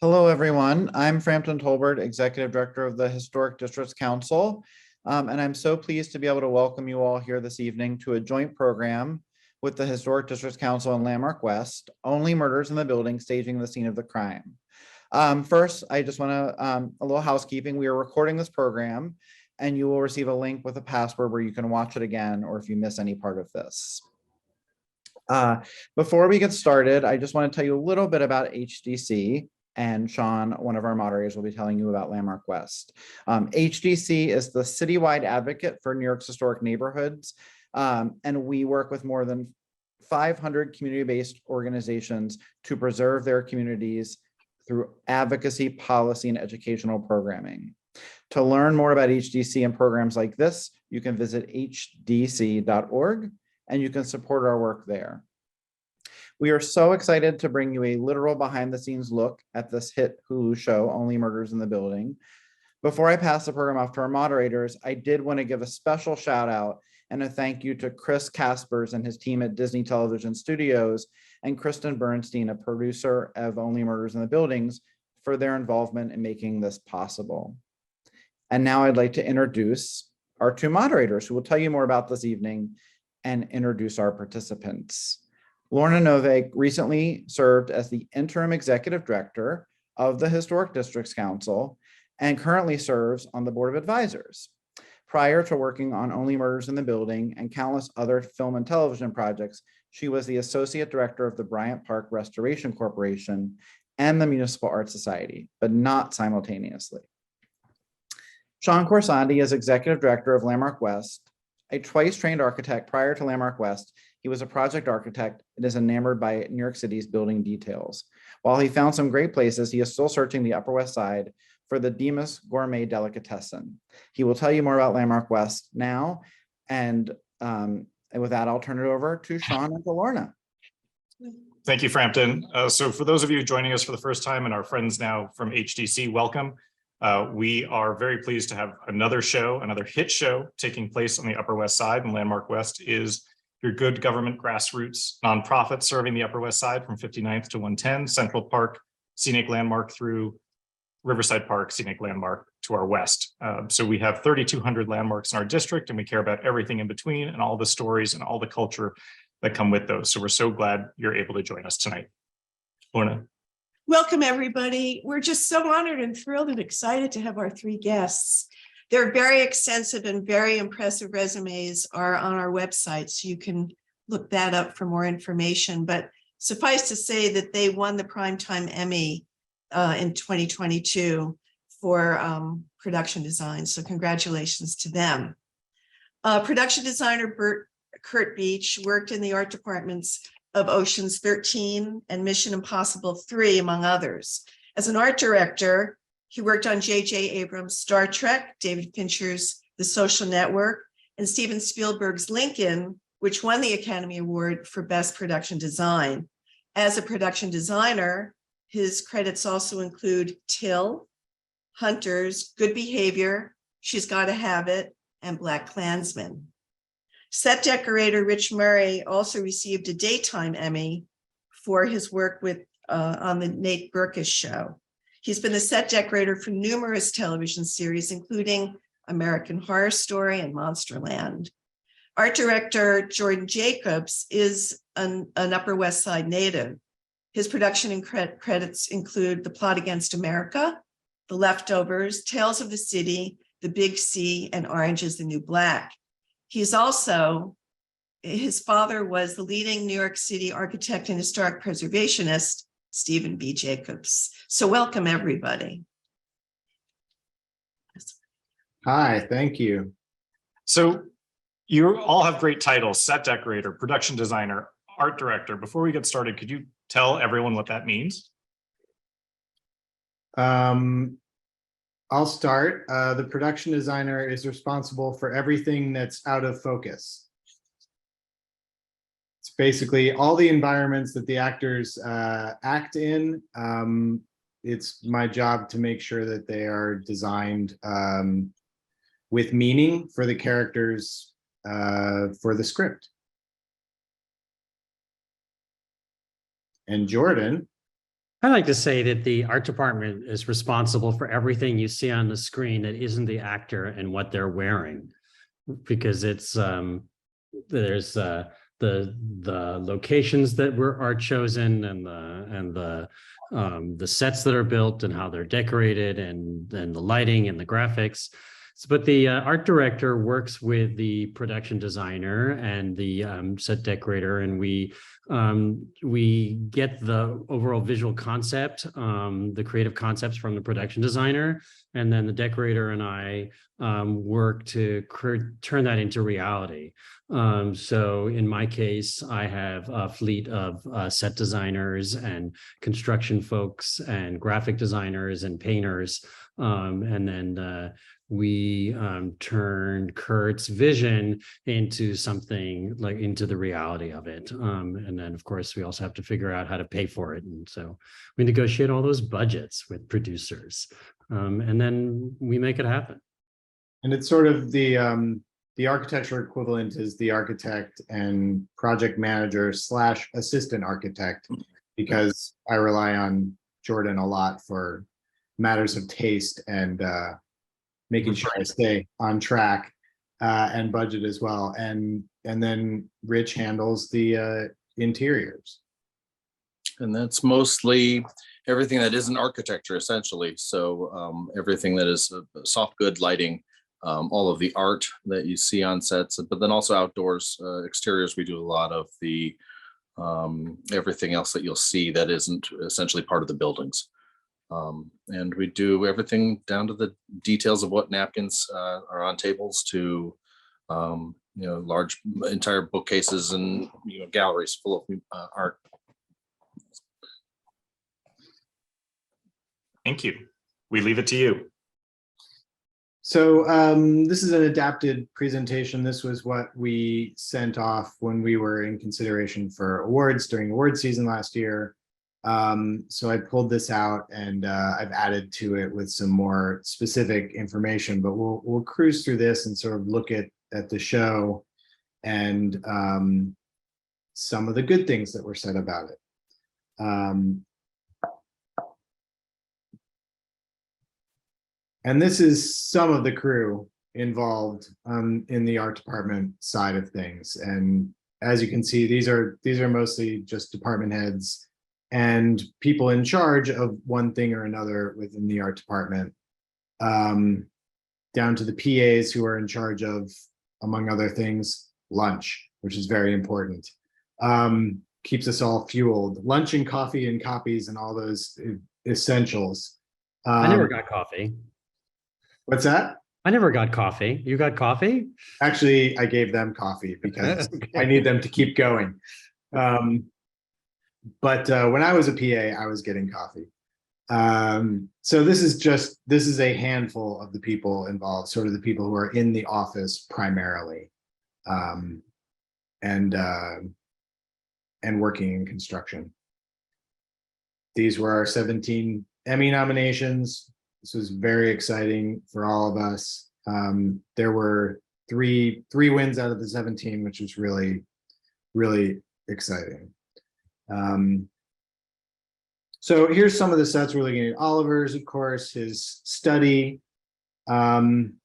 Hello, everyone. I'm Frampton Tolbert, Executive Director of the Historic Districts Council, and I'm so pleased to be able to welcome you all here this evening to a joint program with the Historic Districts Council and Landmark West, Only Murders in the Building, Staging the Scene of the Crime. First, I just want to, a little housekeeping. We are recording this program, and you will receive a link with a password where you can watch it again, or if you miss any part of this. Before we get started, I just want to tell you a little bit about HDC. And Sean, one of our moderators, will be telling you about Landmark West. HDC is the citywide advocate for New York's historic neighborhoods, and we work with more than 500 community-based organizations to preserve their communities through advocacy, policy, and educational programming. To learn more about HDC and programs like this, you can visit hdc.org, and you can support our work there. We are so excited to bring you a literal behind-the-scenes look at this hit Hulu show, Only Murders in the Building. Before I pass the program off to our moderators, I did want to give a special shout out and a thank you to Chris Caspers and his team at Disney Television Studios and Kristen Bernstein, a producer of Only Murders in the Buildings, for their involvement in making this possible. And now I'd like to introduce our two moderators who will tell you more about this evening and introduce our participants. Lorna Nowvé recently served as the interim executive director of the Historic Districts Council and currently serves on the board of advisors. Prior to working on Only Murders in the Building and countless other film and television projects, she was the associate director of the Bryant Park Restoration Corporation and the Municipal Art Society, but not simultaneously. Sean Khorsandi is executive director of Landmark West. A twice-trained architect prior to Landmark West, he was a project architect and is enamored by New York City's building details. While he found some great places, he is still searching the Upper West Side for the Demas Gourmet Delicatessen. He will tell you more about Landmark West now, and with that, I'll turn it over to Sean and to Lorna. Thank you, Frampton. So for those of you joining us for the first time and our friends now from HDC, welcome. We are very pleased to have another show, another hit show taking place on the Upper West Side, and Landmark West is your good government grassroots nonprofit serving the Upper West Side from 59th to 110, Central Park, Scenic Landmark through Riverside Park, Scenic Landmark to our west. So we have 3,200 landmarks in our district, and we care about everything in between and all the stories and all the culture that come with those. So we're so glad you're able to join us tonight. Lorna. Welcome, everybody. We're just so honored and thrilled and excited to have our three guests. Their very extensive and very impressive resumes are on our website, so you can look that up for more information. But suffice to say that they won the Primetime Emmy in 2022 for production design. So congratulations to them. Production designer Curt Beech worked in the art departments of Ocean's 13 and Mission Impossible 3, among others. As an art director, he worked on J.J. Abrams' Star Trek, David Fincher's The Social Network, and Steven Spielberg's Lincoln, which won the Academy Award for Best Production Design. As a production designer, his credits also include Till, Hunters, Good Behavior, She's Gotta Have It, and Black Klansman. Set decorator Rich Murray also received a daytime Emmy for his work on the Nate Berkus show. He's been the set decorator for numerous television series, including American Horror Story and Monsterland. Art director Jordan Jacobs is an Upper West Side native. His production and credits include The Plot Against America, The Leftovers, Tales of the City, The Big C, and Orange is the New Black. He's also, his father was the leading New York City architect and historic preservationist, Stephen B. Jacobs. So welcome, everybody. Hi, thank you. So you all have great titles: set decorator, production designer, art director. Before we get started, could you tell everyone what that means? I'll start. The production designer is responsible for everything that's out of focus. It's basically all the environments that the actors act in. It's my job to make sure that they are designed with meaning for the characters for the script. And Jordan I like to say that the art department is responsible for everything you see on the screen that isn't the actor and what they're wearing, because it's there's the locations that are chosen and the sets that are built and how they're decorated and the lighting and the graphics. But the art director works with the production designer and the set decorator, and we get the overall visual concept, the creative concepts from the production designer, and then the decorator and I work to turn that into reality. So in my case, I have a fleet of set designers and construction folks and graphic designers and painters, and then we turned Curt's vision into something like into the reality of it. And then, of course, we also have to figure out how to pay for it. And so we negotiate all those budgets with producers, and then we make it happen. And it's sort of the architecture equivalent is the architect and project manager / assistant architect, because I rely on Jordan a lot for matters of taste and making sure I stay on track and budget as well. And then Rich handles the interiors. And that's mostly everything that isn't architecture, essentially. So everything that is soft good lighting, all of the art that you see on sets, but then also outdoors, exteriors. We do a lot of the everything else that you'll see that isn't essentially part of the buildings. And we do everything down to the details of what napkins are on tables to, large entire bookcases and galleries full of art. Thank you. We leave it to you. So this is an adapted presentation. This was what we sent off when we were in consideration for awards during award season last year. So I pulled this out and I've added to it with some more specific information, but we'll cruise through this and sort of look at the show and some of the good things that were said about it. And this is some of the crew involved in the art department side of things. And as you can see, these are mostly just department heads and people in charge of one thing or another within the art department, down to the PAs who are in charge of, among other things, lunch, which is very important. Keeps us all fueled. Lunch and coffee and copies and all those essentials. I never got coffee. What's that? I never got coffee. You got coffee? Actually, I gave them coffee because Okay. I need them to keep going. But when I was a PA, I was getting coffee. So this is a handful of the people involved, sort of the people who are in the office primarily, and working in construction. These were our 17 Emmy nominations. This was very exciting for all of us. There were three wins out of the 17, which was really, really exciting. So here's some of the sets we're looking at. Oliver's, of course, his study. And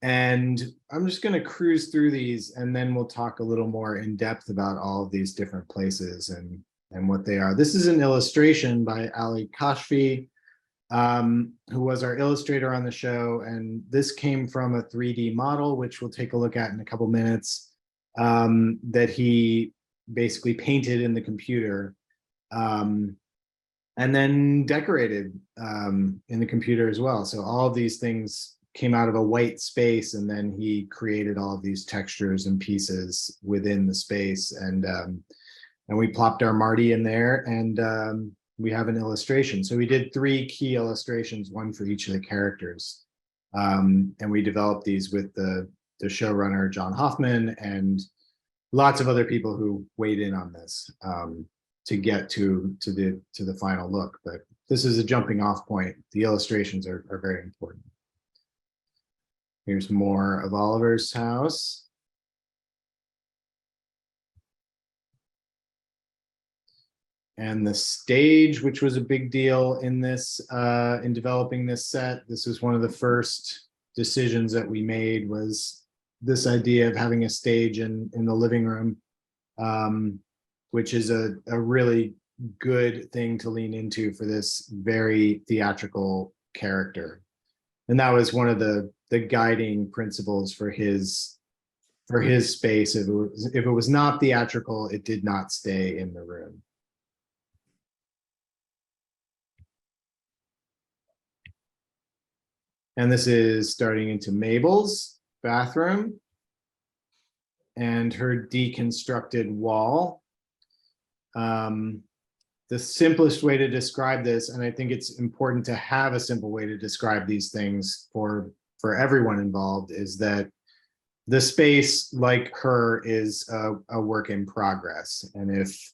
I'm just going to cruise through these, and then we'll talk a little more in depth about all of these different places and what they are. This is an illustration by Ali Kashfi, who was our illustrator on the show. And this came from a 3D model, which we'll take a look at in a couple minutes, that he basically painted in the computer, and then decorated in the computer as well. So all of these things came out of a white space, and then he created all of these textures and pieces within the space. And we plopped our Marty in there, and we have an illustration. So we did 3 key illustrations, one for each of the characters. And we developed these with the showrunner, John Hoffman, and lots of other people who weighed in on this to get to the final look. But this is a jumping off point. The illustrations are very important. Here's more of Oliver's house. And the stage, which was a big deal in this, in developing this set. This was one of the first decisions that we made, was this idea of having a stage in the living room, which is a really good thing to lean into for this very theatrical character. And that was one of the guiding principles for his space. If it was not theatrical, it did not stay in the room. And this is starting into Mabel's bathroom and her deconstructed wall. The simplest way to describe this, and I think it's important to have a simple way to describe these things for everyone involved, is that the space, like her, is a work in progress. And if,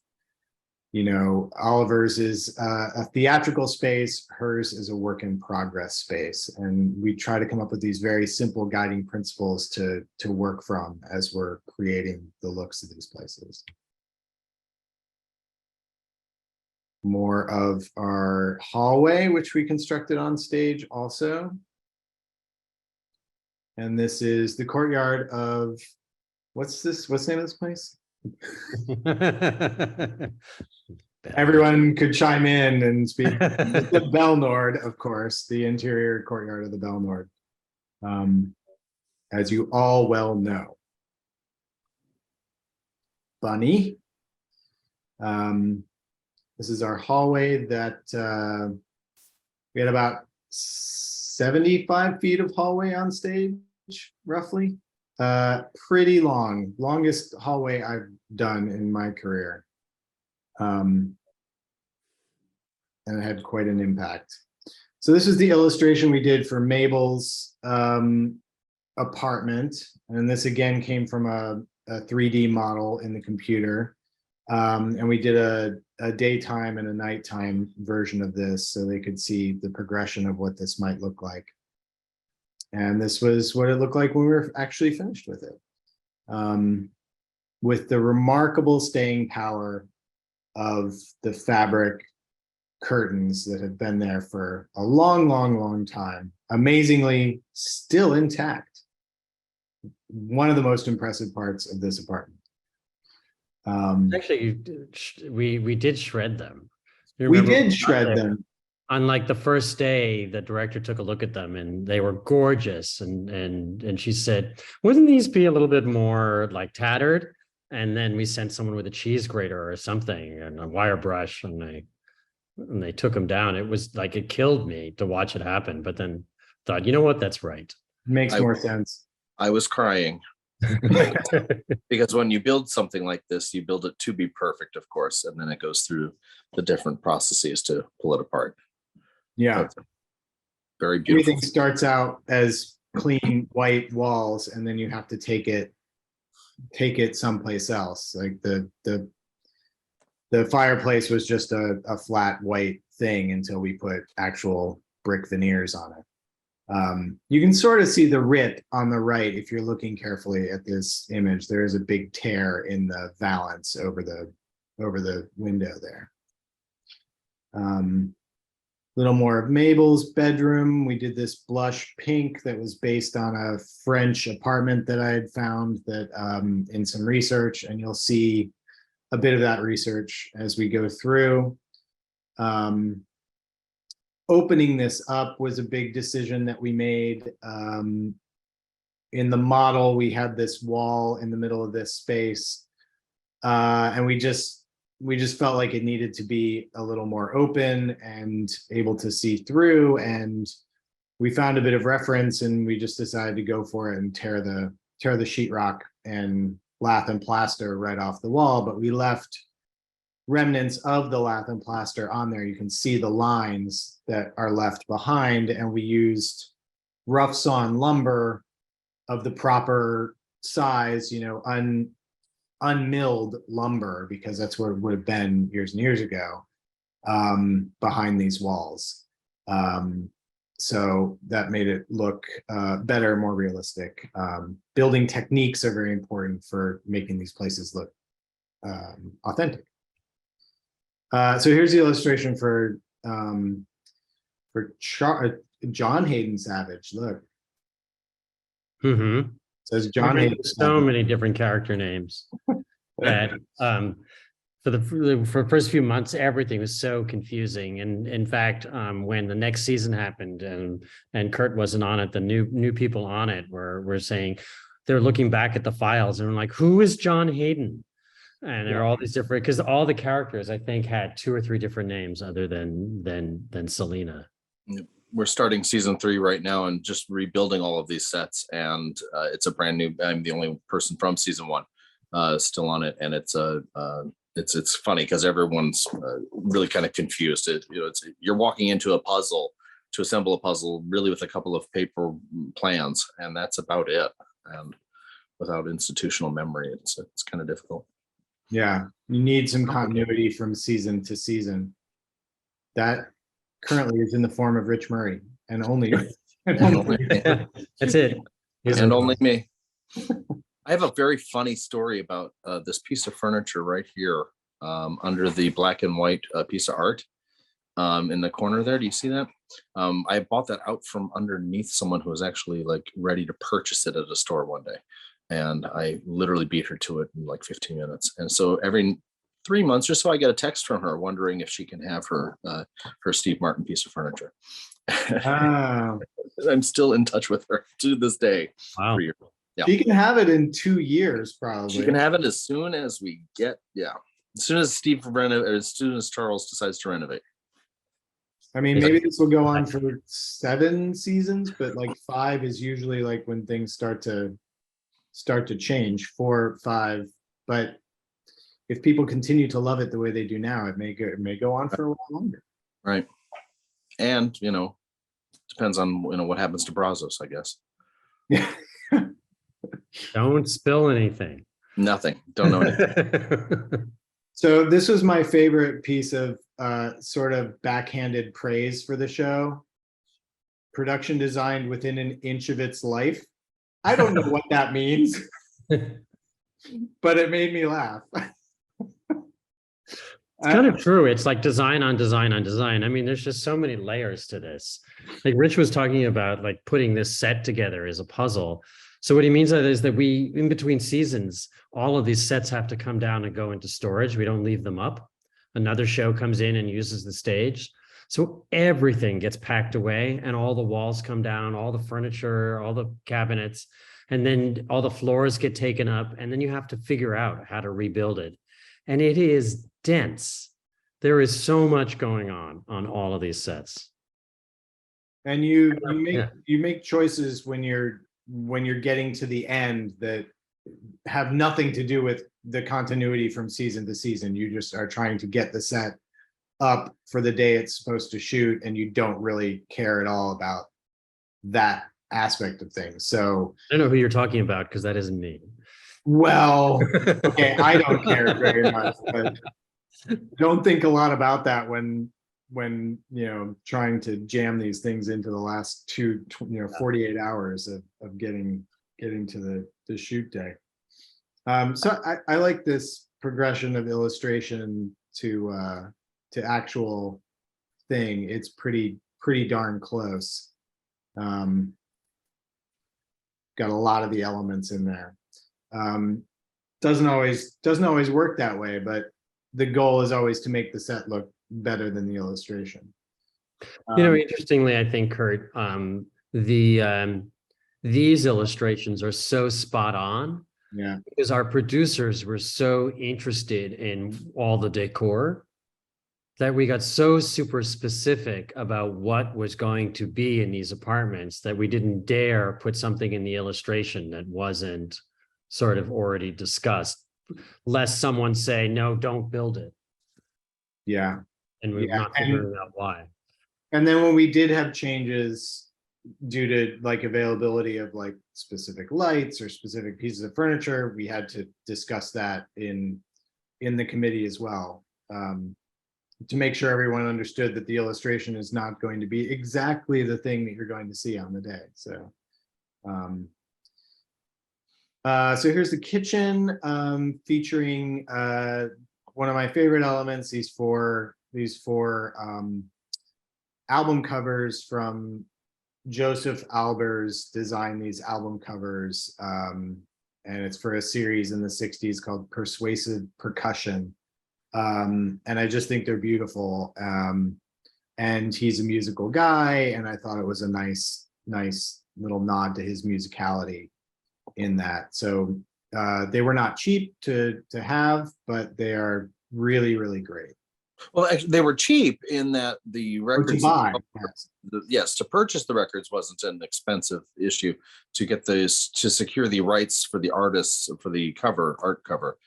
you know, Oliver's is a theatrical space, hers is a work in progress space. And we try to come up with these very simple guiding principles to work from as we're creating the looks of these places. More of our hallway, which we constructed on stage also. And this is the courtyard of, what's the name of this place? Everyone could chime in and speak. The Belnord, of course, the interior courtyard of the Belnord, as you all well know. Bunny. This is our hallway that we had about 75 feet of hallway on stage, roughly. Pretty long, longest hallway I've done in my career. And it had quite an impact. So this is the illustration we did for Mabel's apartment. And this again came from a 3D model in the computer. And we did a daytime and a nighttime version of this so they could see the progression of what this might look like. And this was what it looked like when we were actually finished with it. With the remarkable staying power of the fabric curtains that have been there for a long, long, long time. Amazingly, still intact. One of the most impressive parts of this apartment. Actually, we did shred them. You We remember did shred them. On like the first day, the director took a look at them and they were gorgeous. And she said, wouldn't these be a little bit more like tattered? And then we sent someone with a cheese grater or something and a wire brush, and they took them down. It was like, it killed me to watch it happen, but then thought, you know what, that's right. Makes more sense. I was crying. Because when you build something like this, you build it to be perfect, of course, and then it goes through the different processes to pull it apart. Yeah. Very beautiful. Everything starts out as clean white walls, and then you have to take it someplace else. Like the fireplace was just a flat white thing until we put actual brick veneers on it. You can sort of see the rip on the right if you're looking carefully at this image. There is a big tear in the valance over the window there. Little more of Mabel's bedroom. We did this blush pink that was based on a French apartment that I had found that in some research, and you'll see a bit of that research as we go through. Opening this up was a big decision that we made. In the model, we had this wall in the middle of this space, and we just felt like it needed to be a little more open and able to see through. And we found a bit of reference, and we just decided to go for it and tear the sheetrock and lath and plaster right off the wall. But we left remnants of the lath and plaster on there. You can see the lines that are left behind, and we used rough sawn lumber of the proper size, you know, unmilled lumber, because that's what it would have been years and years ago, behind these walls. So that made it look better, more realistic. Building techniques are very important for making these places look authentic. So here's the illustration for John Hayden Savage. Look, Mm-hmm. it says John Hayden. So many different character names that for the first few months, everything was so confusing. And in fact, when the next season happened and Curt wasn't on it, the new people on it were saying they're looking back at the files and like, who is John Hayden? And there are all these different, because all the characters I think had 2 or 3 different names other than Selena. We're starting season 3 right now and just rebuilding all of these sets, and it's a brand new. I'm the only person from season 1 still on it, and it's funny because everyone's really kind of confused. You're walking into a puzzle to assemble a puzzle really with a couple of paper plans, and that's about it. And without institutional memory, it's kind of difficult. Yeah, you need some continuity from season to season. That currently is in the form of Rich Murray, and only. That's it. And only me. I have a very funny story about this piece of furniture right here, under the black and white piece of art in the corner there. Do you see that? I bought that out from underneath someone who was actually like ready to purchase it at a store one day. And I literally beat her to it in like 15 minutes. And so every 3 months or so, I get a text from her wondering if she can have her Steve Martin piece of furniture. Wow. I'm still in touch with her to this day. Wow. Yeah. She can have it in 2 years, probably. She can have it as soon as we get, as soon as as soon as Charles decides to renovate. I mean, maybe this will go on for 7 seasons, but like 5 is usually like when things start to change. 4, 5, but if people continue to love it the way they do now, it may go on for a while longer. Right. And depends on what happens to Brazos, I guess. Yeah. Don't spill anything. Nothing. Don't know anything. So this was my favorite piece of sort of backhanded praise for the show. Production designed within an inch of its life. I don't know what that means, but it made me laugh. It's kind of true. It's like design on design on design. I mean, there's just so many layers to this. Like Rich was talking about, like putting this set together as a puzzle. So what he means is that we, in between seasons, all of these sets have to come down and go into storage. We don't leave them up. Another show comes in and uses the stage. So everything gets packed away and all the walls come down, all the furniture, all the cabinets, and then all the floors get taken up. And then you have to figure out how to rebuild it. And it is dense. There is so much going on all of these sets. And you make choices when you're getting to the end that have nothing to do with the continuity from season to season. You just are trying to get the set up for the day it's supposed to shoot, and you don't really care at all about that aspect of things. So I don't know who you're talking about, because that isn't me. Well, okay, I don't care very much, but don't think a lot about that when trying to jam these things into the last 48 hours of getting to the shoot day. So I like this progression of illustration to actual thing. It's pretty darn close. Got a lot of the elements in there. Doesn't always work that way, but the goal is always to make the set look better than the illustration. Interestingly, I think, Curt, these illustrations are so spot on. Yeah. Because our producers were so interested in all the decor that we got so super specific about what was going to be in these apartments that we didn't dare put something in the illustration that wasn't sort of already discussed, lest someone say, no, don't build it. Yeah. And we're not figuring out why. And then when we did have changes due to like availability of like specific lights or specific pieces of furniture, we had to discuss that in the committee as well, to make sure everyone understood that the illustration is not going to be exactly the thing that you're going to see on the day. So so here's the kitchen, featuring one of my favorite elements, these four album covers from Joseph Albers designed these album covers, and it's for a series in the 60s called Persuasive Percussion. And I just think they're beautiful. And he's a musical guy, and I thought it was a nice little nod to his musicality in that. So they were not cheap to have, but they are really, really great. Well, actually, they were cheap in that the Or to records. buy, yes. Yes, to purchase the records wasn't an expensive issue. To get this, to secure the rights for the artists for the art cover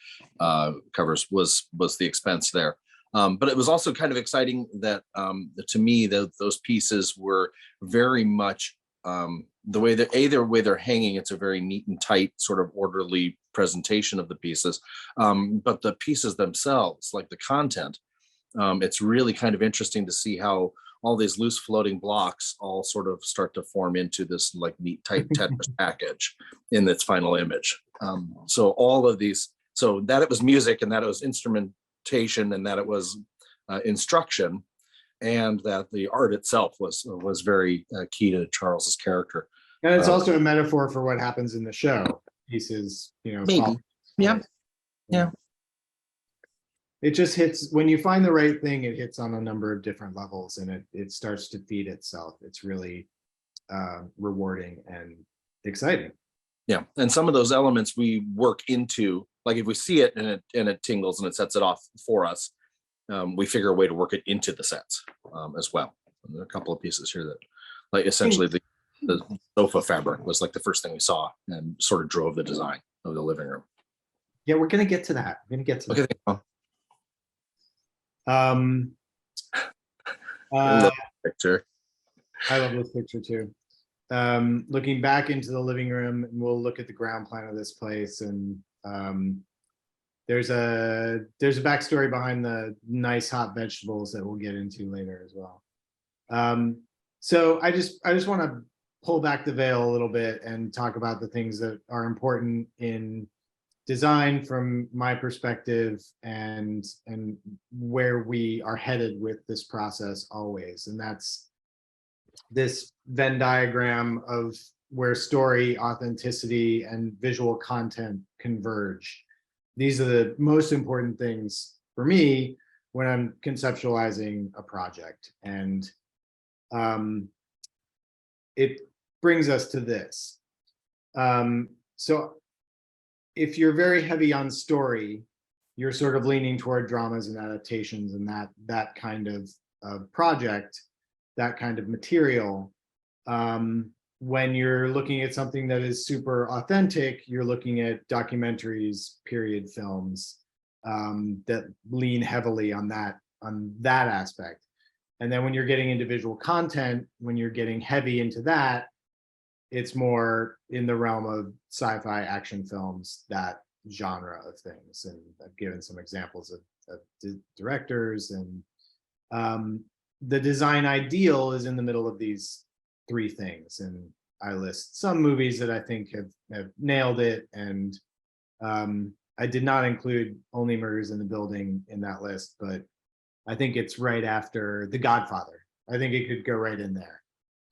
covers was the expense there. But it was also kind of exciting that to me those pieces were very much the way that the way they're hanging. It's a very neat and tight sort of orderly presentation of the pieces, but the pieces themselves, like the content. It's really kind of interesting to see how all these loose floating blocks all sort of start to form into this like neat tight Tetris package in its final image. So all of these, so that it was music and that it was instrumentation and that it was instruction and that the art itself was very key to Charles's character. And it's also a metaphor for what happens in the show. Pieces, Maybe. Yeah. It just hits when you find the right thing, it hits on a number of different levels and it starts to feed itself. It's really rewarding and exciting. Yeah. And some of those elements we work into, like if we see it and it tingles and it sets it off for us, we figure a way to work it into the sets as well. And there are a couple of pieces here that like essentially the sofa fabric was like the first thing we saw and sort of drove the design of the living room. Yeah, we're going to get to that. Okay. Picture. I love this picture too. Looking back into the living room, and we'll look at the ground plan of this place, and there's a backstory behind the nice hot vegetables that we'll get into later as well. So I just want to pull back the veil a little bit and talk about the things that are important in design from my perspective and where we are headed with this process always. And that's this Venn diagram of where story, authenticity, and visual content converge. These are the most important things for me when I'm conceptualizing a project. And it brings us to this. So if you're very heavy on story, you're sort of leaning toward dramas and adaptations and that kind of project, that kind of material. When you're looking at something that is super authentic, you're looking at documentaries, period films that lean heavily on that aspect. And then when you're getting into visual content, when you're getting heavy into that, it's more in the realm of sci-fi action films, that genre of things. And I've given some examples of directors, and the design ideal is in the middle of these three things. And I list some movies that I think have nailed it. And I did not include Only Murders in the Building in that list, but I think it's right after The Godfather. I think it could go right in there.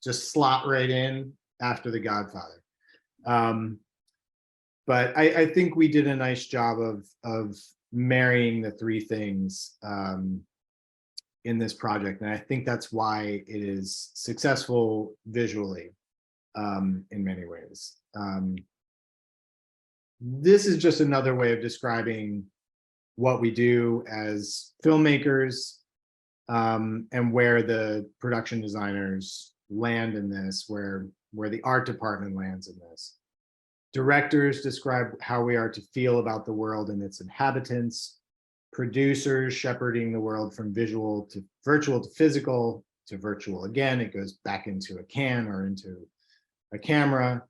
Just slot right in after The Godfather. But I think we did a nice job of marrying the three things in this project. And I think that's why it is successful visually in many ways. This is just another way of describing what we do as filmmakers and where the production designers land in this, where the art department lands in this. Directors describe how we are to feel about the world and its inhabitants. Producers shepherding the world from visual to virtual to physical to virtual again. It goes back into a can or into a camera.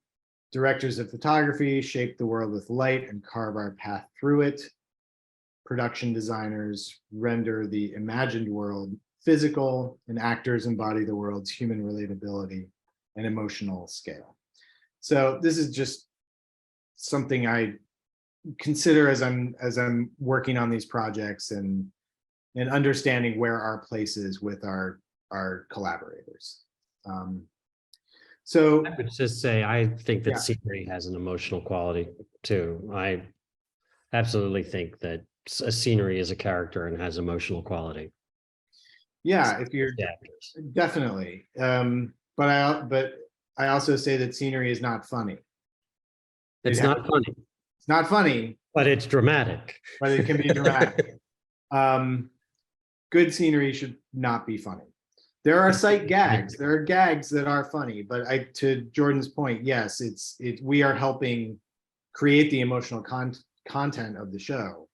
Directors of photography shape the world with light and carve our path through it. Production designers render the imagined world physical, and actors embody the world's human relatability and emotional scale. So this is just something I consider as I'm working on these projects and understanding where our place is with our collaborators. So I would just say, I think that Yeah. scenery has an emotional quality too. I absolutely think that a scenery is a character and has emotional quality. yeah, if you're The actors. definitely, but I also say that scenery is not funny. It's It not has- funny, It's not funny, but it's dramatic. but it can be dramatic. Good scenery should not be funny. There are sight gags. There are gags that are funny, but to Jordan's point, yes, we are helping create the emotional content of the show,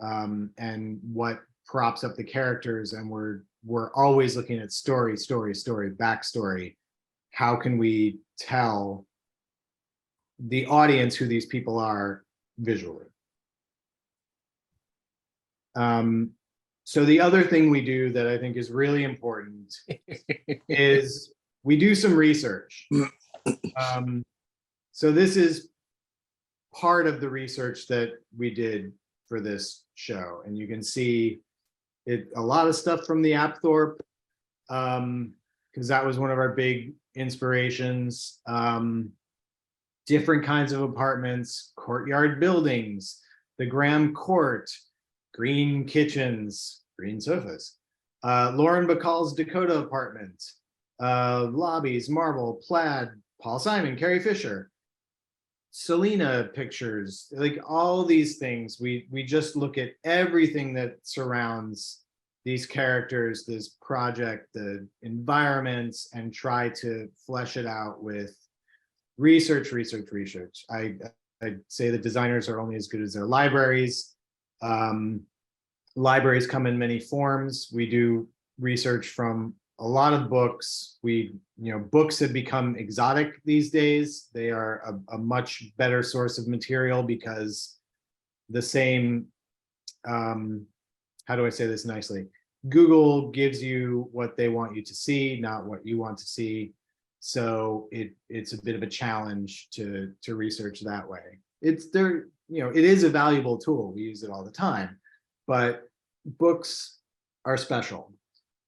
and what props up the characters, and we're always looking at story, backstory. How can we tell the audience who these people are visually? So the other thing we do that I think is really important is we do some research. So this is part of the research that we did for this show, and you can see a lot of stuff from the Apthorpe, because that was one of our big inspirations. Different kinds of apartments, courtyard buildings, the Graham Court, green kitchens, green sofas, Lauren Bacall's Dakota apartment, lobbies, marble, plaid, Paul Simon, Carrie Fisher, Selena pictures, like all these things. We just look at everything that surrounds these characters, this project, the environments, and try to flesh it out with research. I'd say the designers are only as good as their libraries. Libraries come in many forms. We do research from a lot of books. Books have become exotic these days. They are a much better source of material because the same, how do I say this nicely? Google gives you what they want you to see, not what you want to see. So it's a bit of a challenge to research that way. It is a valuable tool. We use it all the time, but books are special.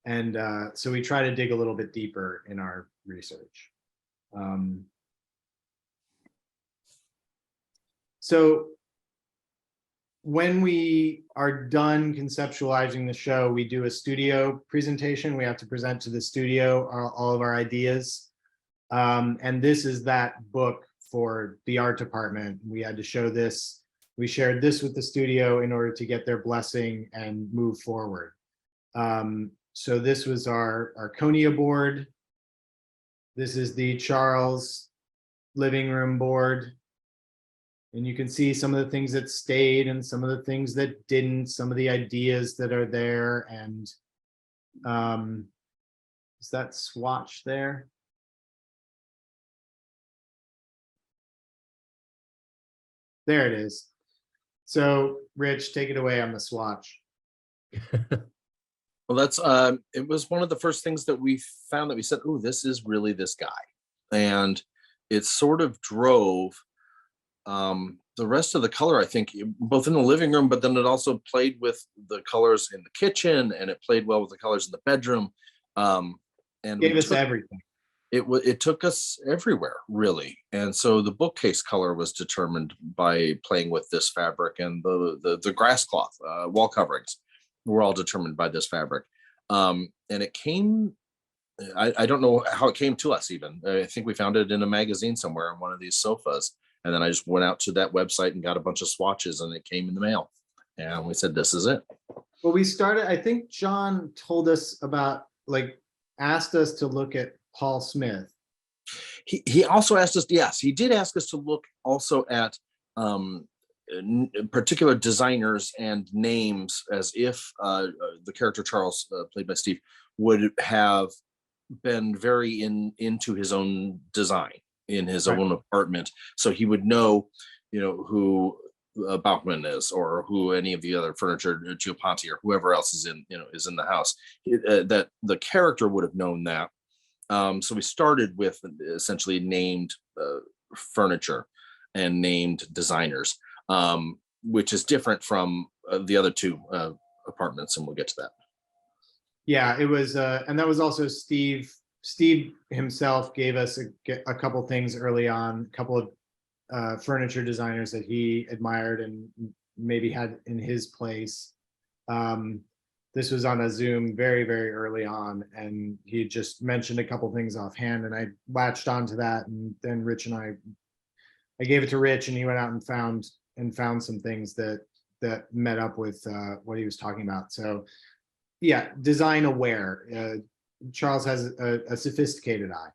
And so we try to dig a little bit deeper in our research. So when we are done conceptualizing the show, we do a studio presentation. We have to present to the studio all of our ideas. And this is that book for the art department. We had to show this. We shared this with the studio in order to get their blessing and move forward. So this was our Arconia board. This is the Charles living room board. And you can see some of the things that stayed and some of the things that didn't, some of the ideas that are there. And is that swatch there? There it is. So Rich, take it away on the swatch. Well, that's it was one of the first things that we found that we said, oh, this is really this guy. And it sort of drove the rest of the color, I think, both in the living room, but then it also played with the colors in the kitchen, and it played well with the colors in the bedroom. And gave us everything. It took us everywhere, really. And so the bookcase color was determined by playing with this fabric, and the grass cloth wall coverings were all determined by this fabric. And it came, I don't know how it came to us even. I think we found it in a magazine somewhere on one of these sofas. And then I just went out to that website and got a bunch of swatches, and it came in the mail. And we said, this is it. Well, we started, I think John told us about, asked us to look at Paul Smith. He also asked us, yes, he did ask us to look also at particular designers and names, as if the character Charles, played by Steve, would have been very into his own design in his own apartment, so he would know, who Bachman is, or who any of the other furniture, Gioponti, or whoever else is in the house. That the character would have known that. So we started with essentially named furniture and named designers. which is different from the other two apartments, and we'll get to that. Yeah, it was, and that was also Steve. Steve himself gave us a couple things early on, a couple of furniture designers that he admired and maybe had in his place. This was on a Zoom very, very early on, and he just mentioned a couple things offhand, and I latched onto that, and then Rich and I gave it to Rich, and he went out and found some things that met up with what he was talking about. So yeah, design aware. Charles has a sophisticated eye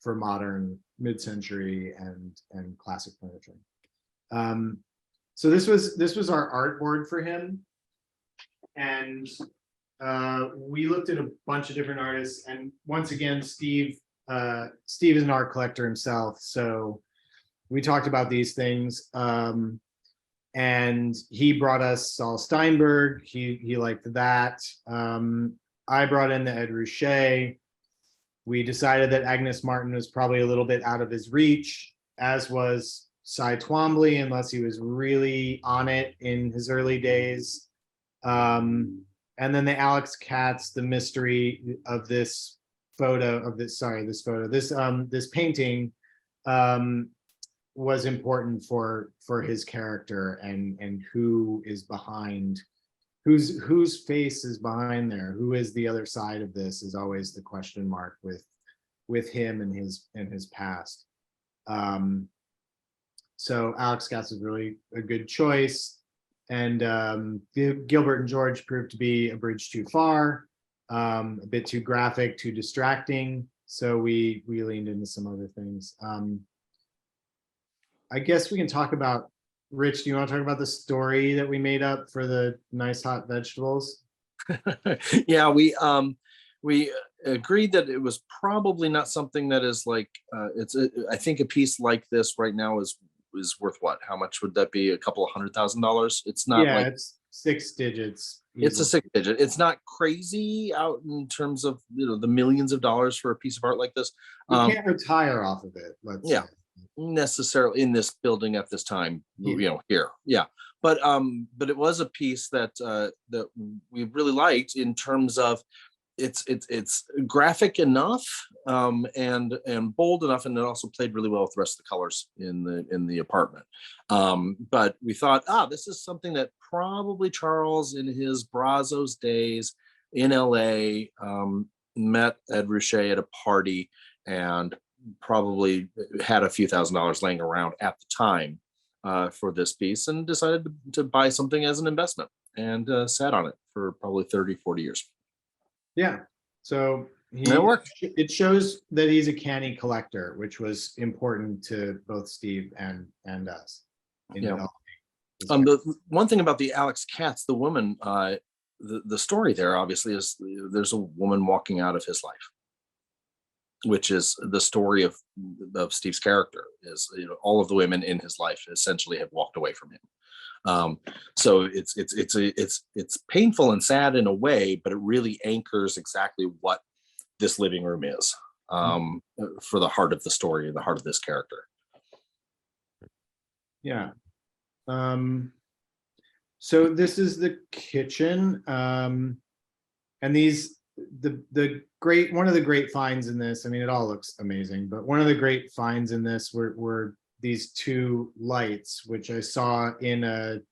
for modern, mid-century, and classic furniture. So this was our art board for him, and we looked at a bunch of different artists. And once again, Steve is an art collector himself, so we talked about these things. And he brought us Saul Steinberg. He liked that. I brought in the Ed Ruscha. We decided that Agnes Martin was probably a little bit out of his reach, as was Cy Twombly, unless he was really on it in his early days. And then the Alex Katz, the mystery of this painting was important for his character, and who is behind, whose face is behind there, who is the other side of this, is always the question mark with him and his past. So Alex Katz is really a good choice, and Gilbert and George proved to be a bridge too far, a bit too graphic, too distracting. So we leaned into some other things. I guess we can talk about, Rich, do you want to talk about the story that we made up for the nice hot vegetables? Yeah, we agreed that it was probably not something that is like, I think a piece like this right now is worth what? How much would that be? A couple of $100,000? It's not, yeah, like it's 6 digits. It's a easily. 6 digit. It's not crazy out in terms of, the millions of dollars for a piece of art like this. You can't retire off of it. Let's Yeah. say. Necessarily in this building at this time, Yeah. here. Yeah. But it was a piece that that we really liked in terms of it's graphic enough, and bold enough, and it also played really well with the rest of the colors in the apartment. But we thought, this is something that probably Charles in his Brazos days in LA met Ed Ruscha at a party, and probably had a few $1,000s laying around at the time for this piece, and decided to buy something as an investment, and sat on it for probably 30, 40 years. Yeah. So That worked. it shows that he's a canny collector, which was important to both Steve and us. Yeah. The one thing about the Alex Katz, the woman, the story there obviously is there's a woman walking out of his life, which is the story of Steve's character. Is all of the women in his life essentially have walked away from him. So it's painful and sad in a way, but it really anchors exactly what this living room is, for the heart of the story, the heart of this character. Yeah. So this is the kitchen, and one of the great finds in this, I mean, it all looks amazing, but one of the great finds in this were these two lights, which I saw in the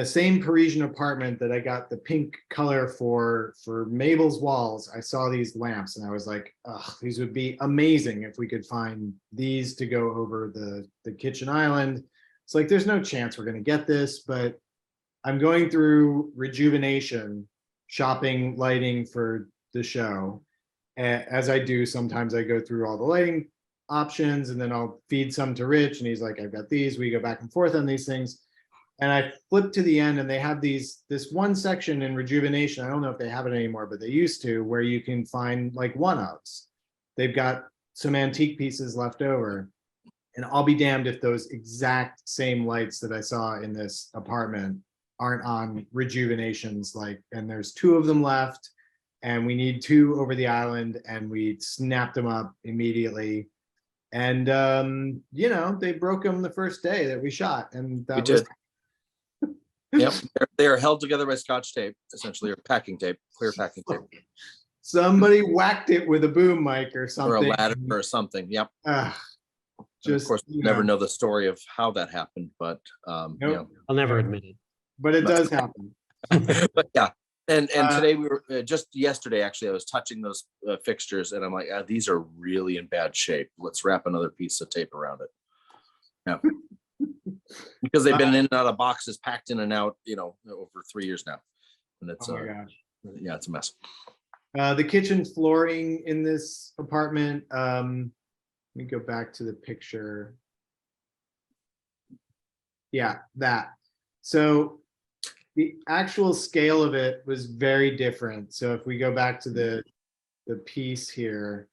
same Parisian apartment that I got the pink color for Mabel's walls. I saw these lamps, and I was like, these would be amazing if we could find these to go over the kitchen island. It's like, there's no chance we're going to get this, but I'm going through Rejuvenation, shopping lighting for the show. As I do, sometimes I go through all the lighting options, and then I'll feed some to Rich, and he's like, I've got these. We go back and forth on these things. And I flip to the end, and they have this one section in Rejuvenation. I don't know if they have it anymore, but they used to, where you can find like one-ofs. They've got some antique pieces left over. And I'll be damned if those exact same lights that I saw in this apartment aren't on Rejuvenations, and there's 2 of them left, and we need 2 over the island, and we snapped them up immediately. And you know, they broke them the first day that we shot, and that We was did. Yep, they are held together by Scotch tape, essentially, or packing tape, clear packing tape, somebody whacked it with a boom mic or or a something. ladder or something. Yep. Ah, And just of course, you never know, know the story of how that happened, but you know, I'll never admit it. but it does happen. but yeah. And Uh, today we were just yesterday, actually, I was touching those fixtures, and I'm like, these are really in bad shape. Let's wrap another piece of tape around it. Yeah. Because they've been in and out of boxes, packed in and out, you know, over 3 years now. And it's Oh my gosh. yeah, it's a mess. The kitchen flooring in this apartment. Let me go back to the picture. Yeah, that. So the actual scale of it was very different. So if we go back to the piece here,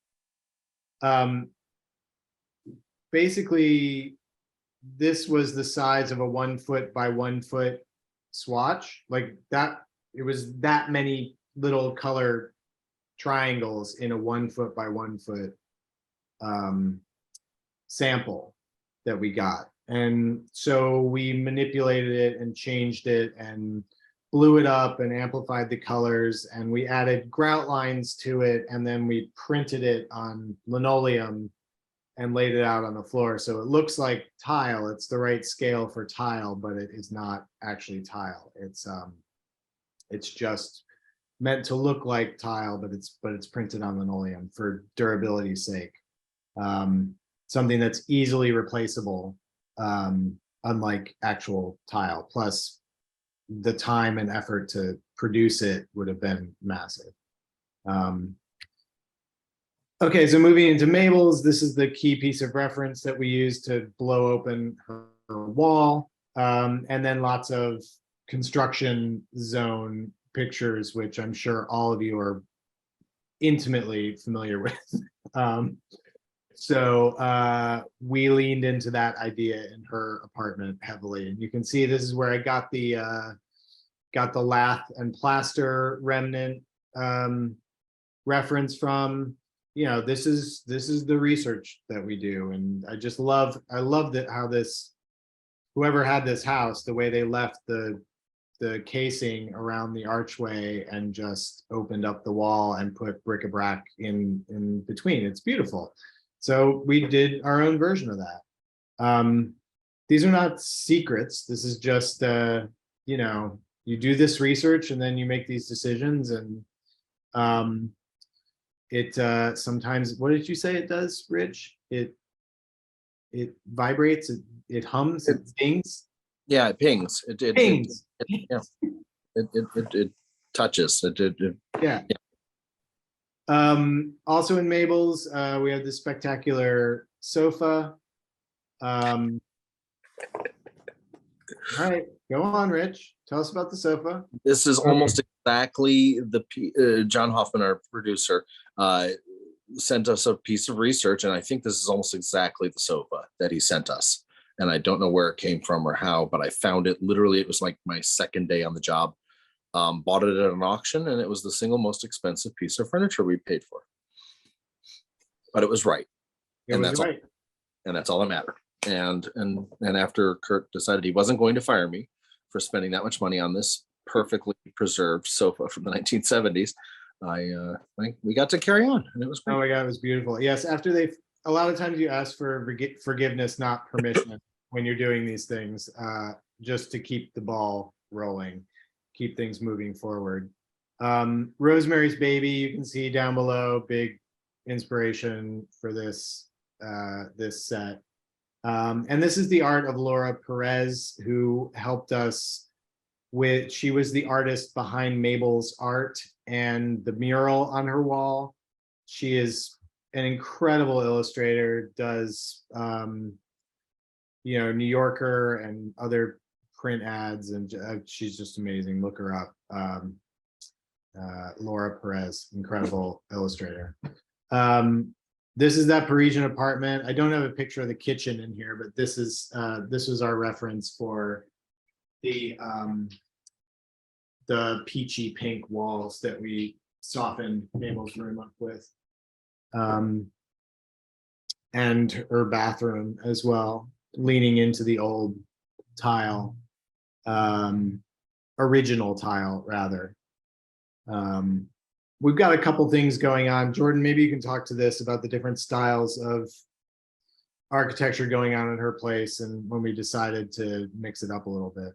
basically this was the size of a 1 foot by 1 foot swatch, like that. It was that many little color triangles in a 1 foot by 1 foot sample that we got. And so we manipulated it and changed it and blew it up and amplified the colors, and we added grout lines to it, and then we printed it on linoleum and laid it out on the floor. So it looks like tile. It's the right scale for tile, but it is not actually tile. It's just meant to look like tile, but it's printed on linoleum for durability's sake. Something that's easily replaceable, unlike actual tile. Plus, the time and effort to produce it would have been massive. Okay, so moving into Mabel's, this is the key piece of reference that we use to blow open her wall, and then lots of construction zone pictures, which I'm sure all of you are intimately familiar with. So we leaned into that idea in her apartment heavily, and you can see this is where I got the lath and plaster remnant reference from. You know, this is the research that we do, and I love that how this, whoever had this house, the way they left the casing around the archway and just opened up the wall and put bric-a-brac in between. It's beautiful. So we did our own version of that. These are not secrets. This is just you know, you do this research and then you make these decisions, and it sometimes, what did you say it does, Rich? It vibrates, it hums, it sings. Yeah, it pings. It Pings. yeah. It touches. Yeah. Also in Mabel's, we have this spectacular sofa. All right, go on, Rich. Tell us about the sofa. This is almost exactly John Hoffman, our producer, sent us a piece of research, and I think this is almost exactly the sofa that he sent us. And I don't know where it came from or how, but I found it literally. It was like my second day on the job. Bought it at an auction, and it was the single most expensive piece of furniture we paid for. But it was right, and that's right. all. And that's all that mattered. And after Curt decided he wasn't going to fire me for spending that much money on this perfectly preserved sofa from the 1970s, we got to carry on, and it was great. Oh my God, it was beautiful. Yes, after a lot of times you ask for forgiveness, not permission, when you're doing these things, just to keep the ball rolling, keep things moving forward. Rosemary's Baby, you can see down below, big inspiration for this set. And this is the art of Laura Perez, who helped us with, she was the artist behind Mabel's art and the mural on her wall. She is an incredible illustrator, does you know, New Yorker and other print ads, and she's just amazing. Look her up. Laura Perez, incredible illustrator. This is that Parisian apartment. I don't have a picture of the kitchen in here, but this was our reference for the peachy pink walls that we softened Mabel's room up with. and her bathroom as well, leaning into the old tile, original tile rather. We've got a couple things going on. Jordan, maybe you can talk to this about the different styles of architecture going on in her place and when we decided to mix it up a little bit.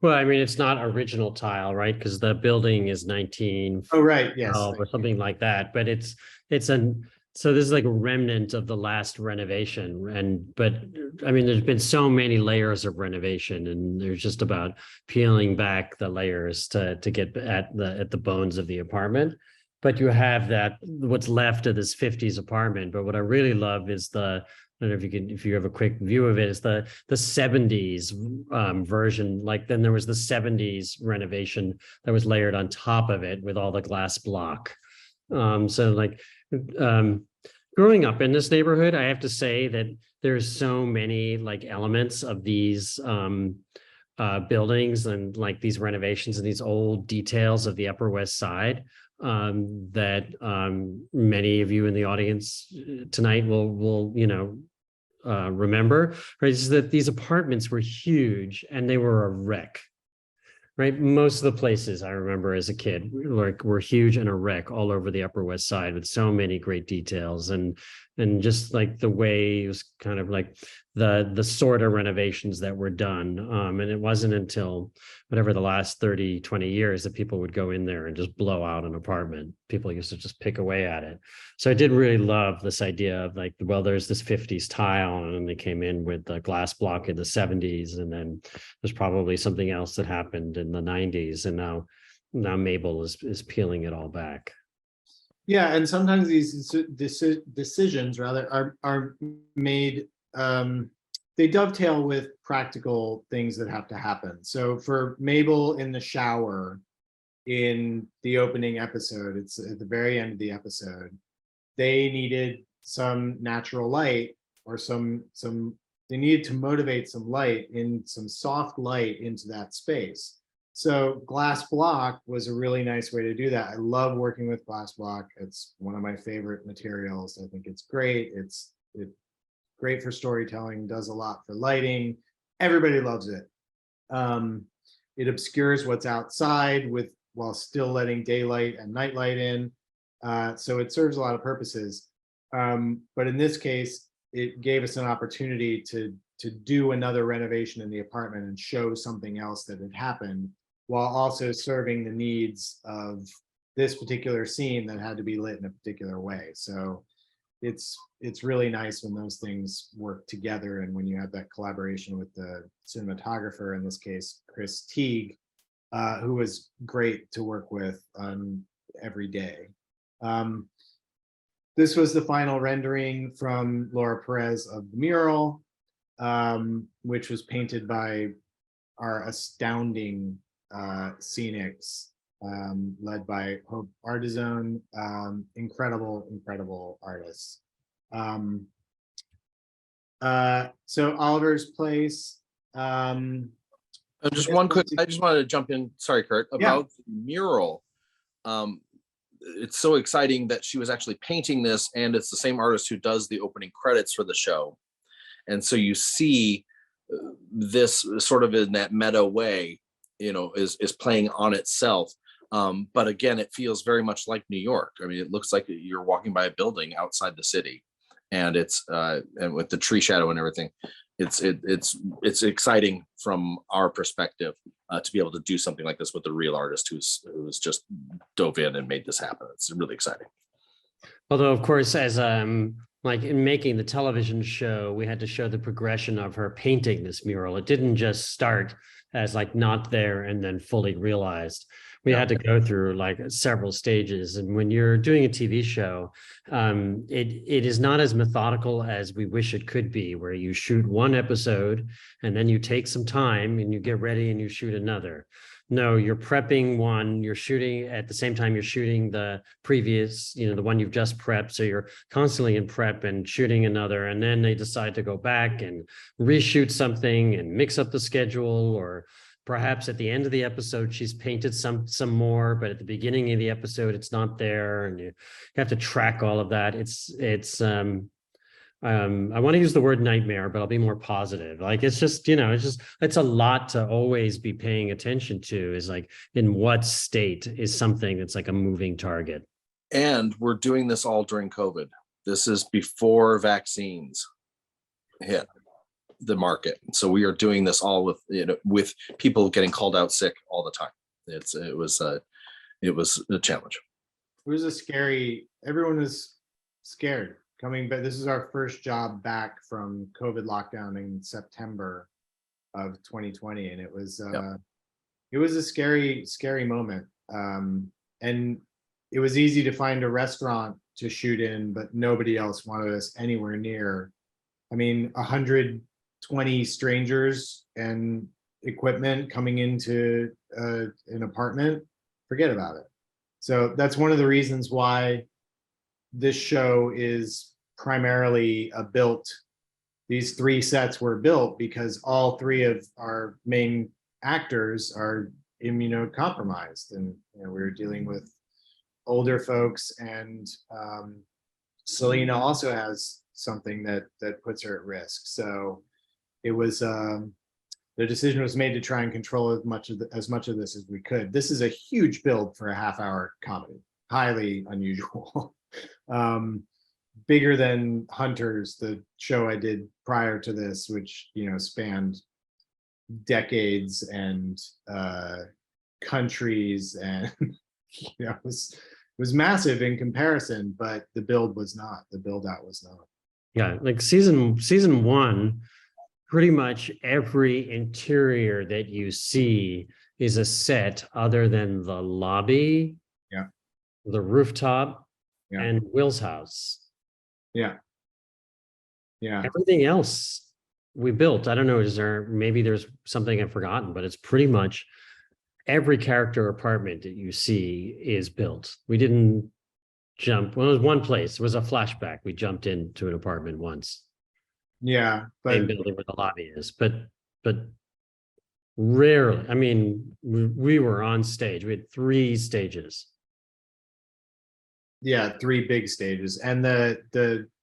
Well, I mean, it's not original tile, right? Because the building is 1912 Oh, right, yes. or something like that. But so this is like a remnant of the last renovation. But I mean, there's been so many layers of renovation, and there's just about peeling back the layers to get at the bones of the apartment. But you have what's left of this 50s apartment. But what I really love is I don't know if you have a quick view of it, is the 70s version. Like then there was the 70s renovation that was layered on top of it with all the glass block. Growing up in this neighborhood, I have to say that there's so many like elements of these buildings and like these renovations and these old details of the Upper West Side that many of you in the audience tonight will remember, right? Is that these apartments were huge and they were a wreck, right? Most of the places I remember as a kid were huge and a wreck all over the Upper West Side with so many great details and just like the way it was kind of like the sort of renovations that were done. And it wasn't until whatever the last 30, 20 years that people would go in there and just blow out an apartment. People used to just pick away at it. So I did really love this idea of like, well, there's this 50s tile and then they came in with the glass block in the 70s. And then there's probably something else that happened in the 90s. And now Mabel is peeling it all back. Yeah, and sometimes these decisions rather are made, they dovetail with practical things that have to happen. So for Mabel in the shower in the opening episode, it's at the very end of the episode, they needed some natural light or they needed to motivate some light in some soft light into that space. So glass block was a really nice way to do that. I love working with glass block. It's one of my favorite materials. I think it's great. It's great for storytelling, does a lot for lighting. Everybody loves it. It obscures what's outside while still letting daylight and nightlight in. So it serves a lot of purposes. But in this case, it gave us an opportunity to do another renovation in the apartment and show something else that had happened, while also serving the needs of this particular scene that had to be lit in a particular way. So it's really nice when those things work together and when you have that collaboration with the cinematographer, in this case, Chris Teague, who was great to work with every day. This was the final rendering from Laura Perez of the mural, which was painted by our astounding scenics, led by Hope Artizone, incredible artists. So Oliver's Place. Just one quick, I just wanted to jump in, sorry, Curt, about the mural. It's so exciting that she was actually painting this, and it's the same artist who does the opening credits for the show. And so you see this sort of in that meta way, is playing on itself. But again, it feels very much like New York. I mean, it looks like you're walking by a building outside the city, and it's and with the tree shadow and everything, it's exciting from our perspective to be able to do something like this with a real artist who's just dove in and made this happen. It's really exciting. Although, of course, as like in making the television show, we had to show the progression of her painting this mural. It didn't just start as like not there and then fully realized. We had to go through like several stages. And when you're doing a TV show, it is not as methodical as we wish it could be, where you shoot one episode and then you take some time and you get ready and you shoot another. No, you're prepping one, you're shooting at the same time you're shooting the previous, the one you've just prepped. So you're constantly in prep and shooting another. And then they decide to go back and reshoot something and mix up the schedule, or perhaps at the end of the episode, she's painted some more, but at the beginning of the episode, it's not there. And you have to track all of that. It's I want to use the word nightmare, but I'll be more positive. Like, it's just, it's a lot to always be paying attention to, is like, in what state is something that's like a moving target. And we're doing this all during COVID. This is before vaccines hit the market. So we are doing this all with people getting called out sick all the time. It was a challenge. It was everyone was scared coming back. This is our first job back from COVID lockdown in September of 2020. And it was a scary moment. And it was easy to find a restaurant to shoot in, but nobody else wanted us anywhere near. I mean, 120 strangers and equipment coming into an apartment, forget about it. So that's one of the reasons why this show is primarily these 3 sets were built, because all 3 of our main actors are immunocompromised, and we were dealing with older folks, and Selena also has something that puts her at risk. So it was the decision was made to try and control as much of this as we could. This is a huge build for a half-hour comedy, highly unusual. Bigger than Hunters, the show I did prior to this, which spanned decades and countries, and it was massive in comparison, but the build was not. The build out was not. Yeah, like season 1, pretty much every interior that you see is a set other than the lobby, the rooftop, and Will's house. Yeah. Everything else we built. I don't know, maybe there's something I've forgotten, but it's pretty much every character apartment that you see is built. We didn't jump. Well, it was one place. It was a flashback. We jumped into an apartment once. Yeah, but same building where the lobby is, but rarely. I mean, we were on stage. We had 3 stages. Yeah, 3 big stages, and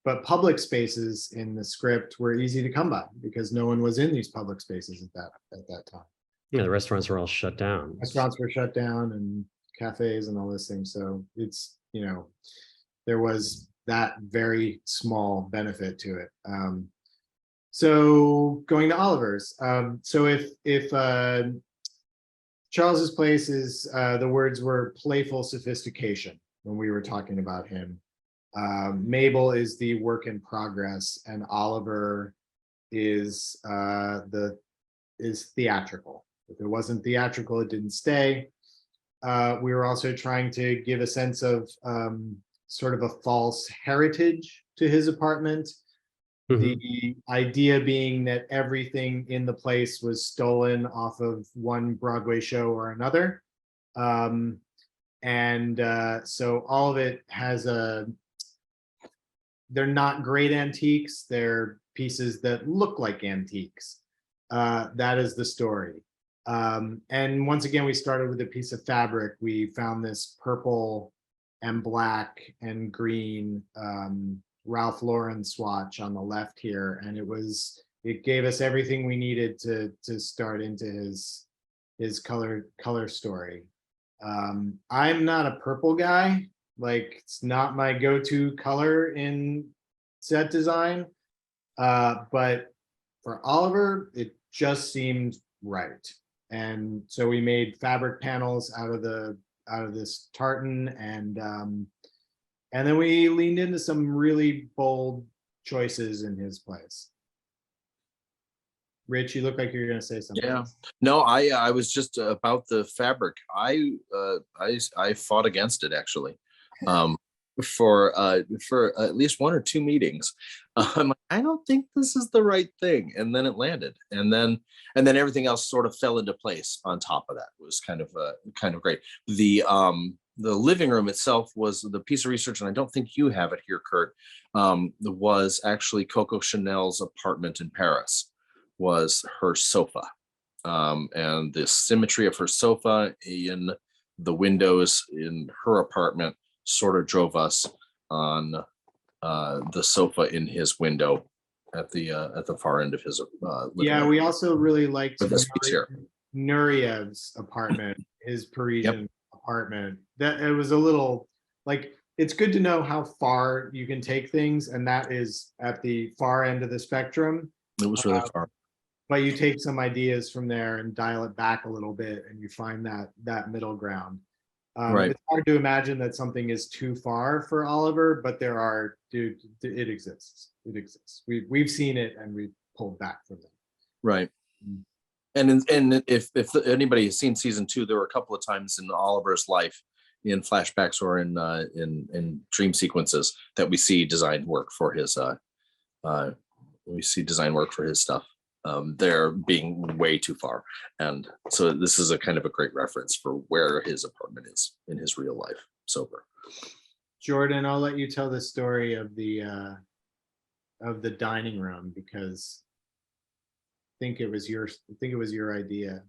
but public spaces in the script were easy to come by because no one was in these public spaces at that time. Yeah, the restaurants were all shut down. Restaurants were shut down, and cafes and all this thing. So it's there was that very small benefit to it. So going to Oliver's. So if Charles's place is the words were playful sophistication when we were talking about him. Mabel is the work in progress, and Oliver is theatrical. If it wasn't theatrical, it didn't stay. We were also trying to give a sense of sort of a false heritage to his apartment. The idea being that everything in the place was stolen off of one Broadway show or another. So all of it has they're not great antiques. They're pieces that look like antiques. That is the story. And once again, we started with a piece of fabric. We found this purple and black and green Ralph Lauren swatch on the left here, and it gave us everything we needed to start into his color story. I'm not a purple guy. Like, it's not my go-to color in set design, but for Oliver, it just seemed right. And so we made fabric panels out of this tartan, and then we leaned into some really bold choices in his place. Rich, you look like you're going to say something. Yeah, no, I was just about the fabric. I fought against it actually, for at least 1 or 2 meetings. I'm like, I don't think this is the right thing, and then it landed, and then everything else sort of fell into place on top of that. It was kind of great. The living room itself was the piece of research, and I don't think you have it here, Curt. Was actually Coco Chanel's apartment in Paris. Was her sofa, and the symmetry of her sofa in the windows in her apartment sort of drove us on the sofa in his window at the far end of his living Yeah, room. we also really liked For this piece here. Nuryev's apartment, his Parisian apartment. That it was a little like, it's good to know how far you can take things, and that is at the far end of the spectrum. It was really far. But you take some ideas from there and dial it back a little bit, and you find that middle ground. Right. It's hard to imagine that something is too far for Oliver, but it exists. It exists. We've seen it, and we've pulled back from it. Right. And if anybody has seen season 2, there were a couple of times in Oliver's life, in flashbacks or in dream sequences, that we see design work for his stuff. They're being way too far, and so this is a kind of a great reference for where his apartment is in his real life sober. Jordan, I'll let you tell the story of the dining room, because I think it was your idea.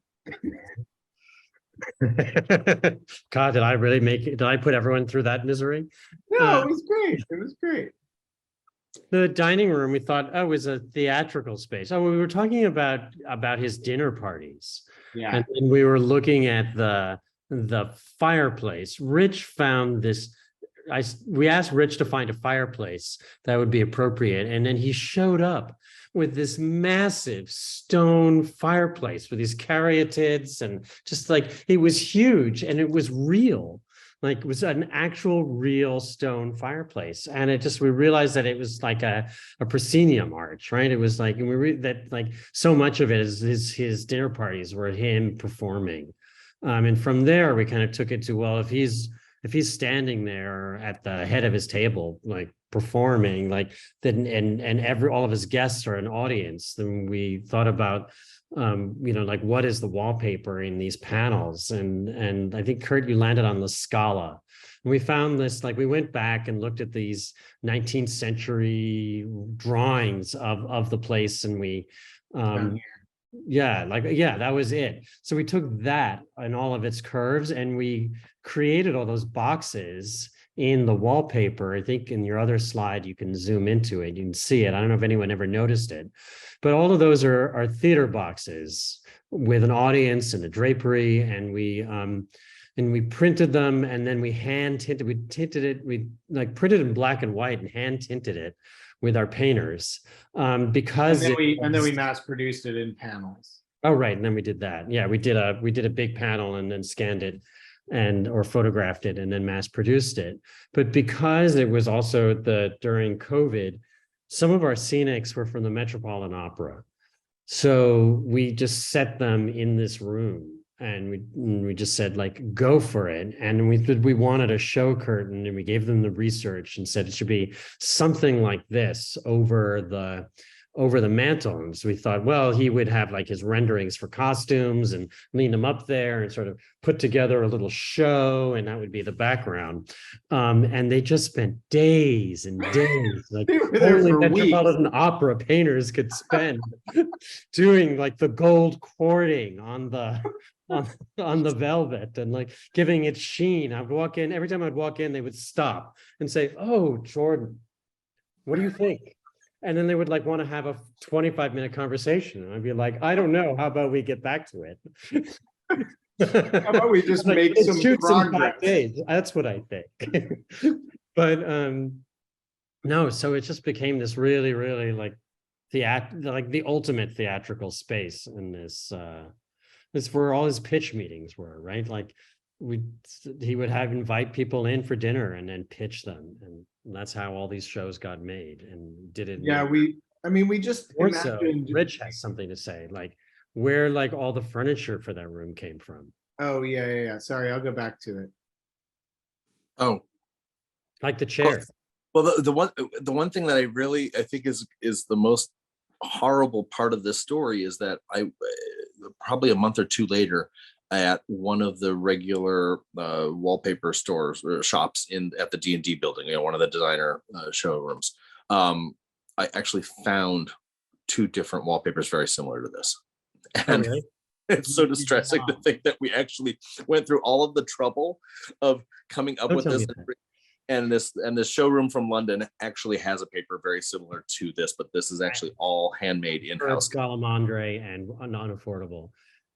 God, did I really make it? Did I put everyone through that misery? No, it was great. It was great. The dining room, we thought, oh, was a theatrical space. Oh, we were talking about his dinner parties. Yeah. And then we were looking at the fireplace. Rich found this. We asked Rich to find a fireplace that would be appropriate, and then he showed up with this massive stone fireplace with these caryatids, and just like, it was huge and it was real. Like, it was an actual real stone fireplace. And we realized that it was like a proscenium arch, right? It was like, and so much of it is his dinner parties were him performing. And from there, we kind of took it to, well, if he's standing there at the head of his table, like performing, like then, and all of his guests are an audience, then we thought about, like, what is the wallpaper in these panels? And I think, Curt, you landed on the Scala. And we found this, like, we went back and looked at these 19th century drawings of the place, and we, that was it. So we took that and all of its curves, and we created all those boxes in the wallpaper. I think in your other slide, you can zoom into it. You can see it. I don't know if anyone ever noticed it, but all of those are theater boxes with an audience and a drapery. And we printed them, and then we tinted it. We like printed in black and white and hand tinted it with our painters, because and then we mass produced it in panels. Oh, right. And then we did that. Yeah, we did a big panel and then scanned it or photographed it and then mass produced it. But because it was also during COVID, some of our scenics were from the Metropolitan Opera. So we just set them in this room, and we just said, like, go for it. And we wanted a show curtain, and we gave them the research and said it should be something like this over the mantle. And so we thought, well, he would have like his renderings for costumes and lean them up there and sort of put together a little show, and that would be the background. And they just spent days and days, like only Metropolitan Opera painters could spend, doing like the gold cording on the velvet and like giving it sheen. I would walk in, every time I'd walk in, they would stop and say, "Oh, Jordan, what do you think?" And then they would like want to have a 25-minute conversation. And I'd be like, "I don't know. How about we get back to it?" How about we just make some progress? That's what I think. But no, so it just became this really, really like the ultimate theatrical space in this. This where all his pitch meetings were, right? Like he would invite people in for dinner and then pitch them, and that's how all these shows got made and did it. Yeah, we just imagined. So Rich has something to say, like where like all the furniture for that room came from. Oh yeah. Sorry, I'll go back to it. Oh, like the chair. Well, the one thing that I think is the most horrible part of this story is that I probably a month or two later, at one of the regular wallpaper stores or shops at the D&D building, one of the designer showrooms, I actually found two different wallpapers very similar to this. And really? It's so distressing to think that we actually went through all of the trouble of coming up with this this showroom from London actually has a paper very similar to this, but this is actually all handmade in-house. Scalamandre and unaffordable.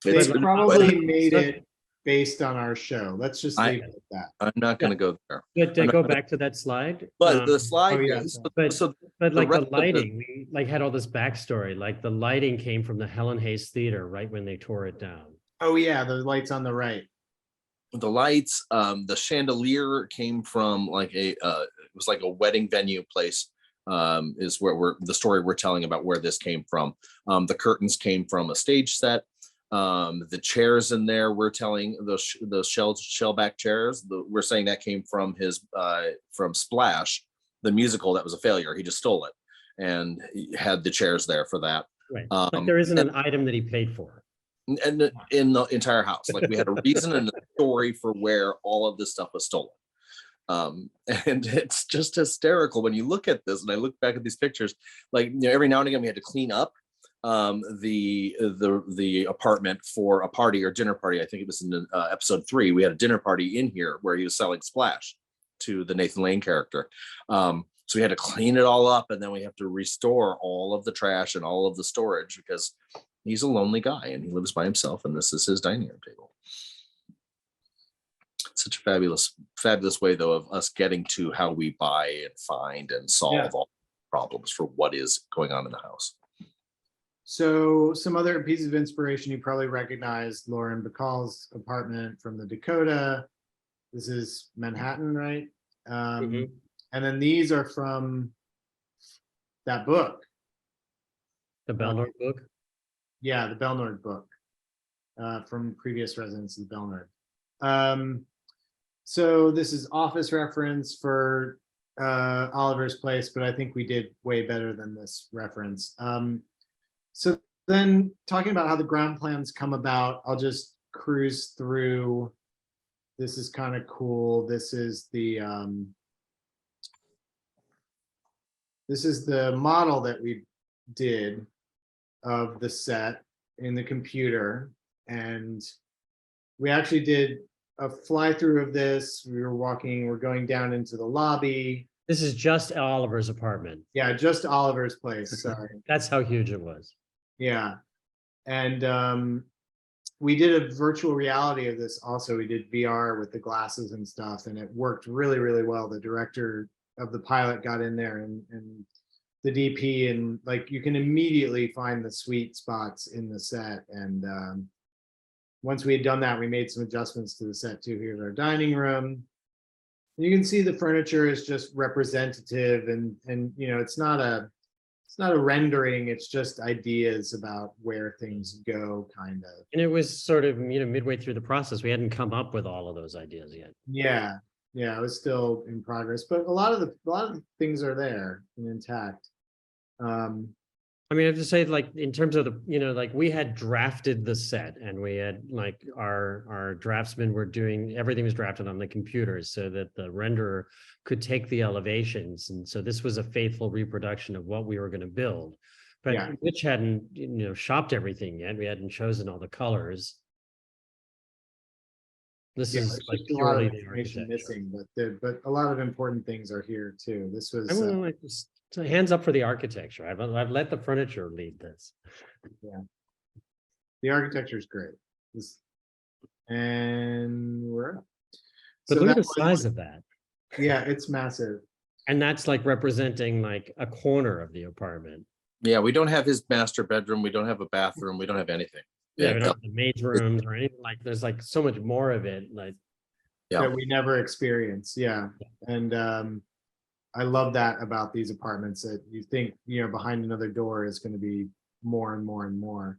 They It's- probably made it based on our show. Let's just leave it at that. I'm not going to go there. But to go back to that slide. But the slide oh, yeah, is, But so but like the rest of the- lighting, we like had all this backstory. Like the lighting came from the Helen Hayes Theater right when they tore it down. Oh yeah, the lights on the right. the lights, the chandelier came from like it was like a wedding venue place, is where the story we're telling about where this came from. The curtains came from a stage set. The chairs in there, we're telling those shellback chairs, we're saying that came from from Splash, the musical that was a failure. He just stole it and he had the chairs there for that. Right. But there isn't an item that he paid for. And in the entire house, like we had a reason and a story for where all of this stuff was stolen. And it's just hysterical when you look at this, and I look back at these pictures, like, you know, every now and again we had to clean up the apartment for a party or dinner party. I think it was in episode 3. We had a dinner party in here where he was selling Splash to the Nathan Lane character. So we had to clean it all up, and then we have to restore all of the trash and all of the storage because he's a lonely guy and he lives by himself, and this is his dining room table. Such a fabulous way, though, of us getting to how we buy and find and solve all problems for what is going on in the house. So some other pieces of inspiration you probably recognize: Lauren Bacall's apartment from the Dakota. This is Manhattan, right? And then these are from that book. The Belnord book? Yeah, the Belnord book, from previous residents of the Belnord. So this is office reference for Oliver's Place, but I think we did way better than this reference. So then talking about how the ground plans come about, I'll just cruise through. This is kind of cool. This is the model that we did of the set in the computer, and we actually did a fly through of this. We're going down into the lobby. This is just Oliver's apartment. Yeah, just Oliver's Place. Sorry. That's how huge it was. Yeah. And we did a virtual reality of this also. We did VR with the glasses and stuff, and it worked really, really well. The director of the pilot got in there, and the DP, and like you can immediately find the sweet spots in the set. And once we had done that, we made some adjustments to the set too. Here's our dining room. You can see the furniture is just representative, and you know, it's not a rendering, it's just ideas about where things go, kind of. And it was sort of, you know, midway through the process. We hadn't come up with all of those ideas yet. Yeah, it was still in progress, but a lot of the things are there and intact. I mean, I have to say, like, in terms of the, you know, like we had drafted the set, and we had like our draftsmen were doing, everything was drafted on the computers so that the renderer could take the elevations. And so this was a faithful reproduction of what we were going to build. But Rich hadn't, you know, shopped everything yet. We hadn't chosen all the colors. This is like purely the architecture. Missing, but a lot of important things are here too. This was so hands up for the architecture. I've let the furniture lead this. Yeah, the architecture is great. And we're up. But look at the size of that. Yeah, it's massive. And that's like representing like a corner of the apartment. Yeah, we don't have his master bedroom. We don't have a bathroom. We don't have anything. Yeah, we don't have the maid's rooms or anything. Like there's like so much more of it. Like that we never experience. Yeah. And I love that about these apartments, that you think, you know, behind another door is going to be more and more and more.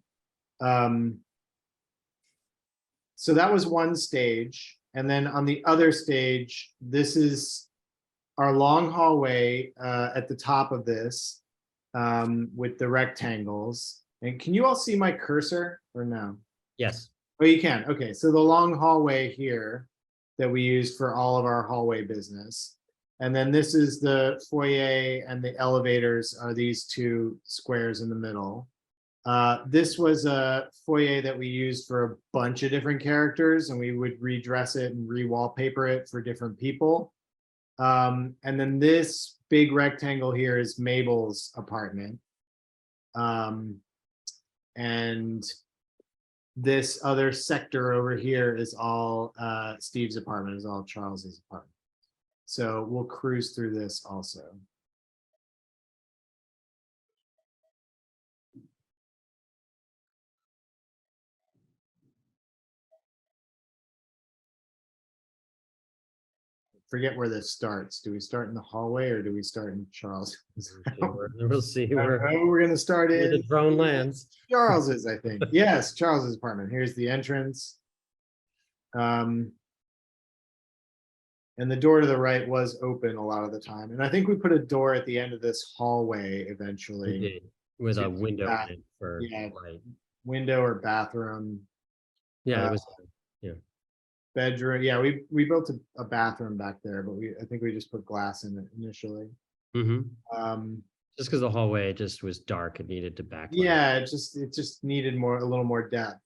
So that was one stage. And then on the other stage, this is our long hallway at the top of this, with the rectangles. And can you all see my cursor or no? yes. Oh, you can. Okay. So the long hallway here that we use for all of our hallway business. And then this is the foyer, and the elevators are these two squares in the middle. This was a foyer that we used for a bunch of different characters, and we would redress it and re-wallpaper it for different people. And then this big rectangle here is Mabel's apartment. And this other sector over here is all Steve's apartment, is all Charles's apartment. So we'll cruise through this also. Forget where this starts. Do we start in the hallway or do we start in Charles? We'll see where We're gonna start where the in drone lands. Charles's, I think. Yes, Charles's apartment. Here's the entrance. And the door to the right was open a lot of the time. And I think we put a door at the end of this hallway We eventually. did, with a window Yeah, in it for yeah. light. Window or bathroom, Yeah, Uh, it was. bedroom. Yeah, we built a bathroom back there, but I think we just put glass in it initially. Mhm. Um, Just because the hallway just was dark, it needed to backlight. yeah, it just needed a little more depth.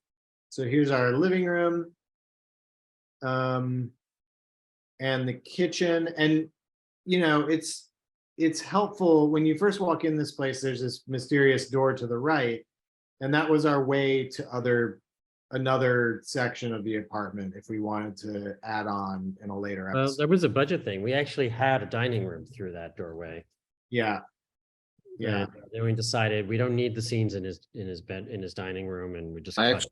So here's our living room. And the kitchen, and it's helpful when you first walk in this place. There's this mysterious door to the right, and that was our way to another section of the apartment if we wanted to add on in a later Well, episode. there was a budget thing. We actually had a dining room through that doorway. Yeah, yeah. And then we decided we don't need the scenes in his bed, in his dining room, and we just I cut.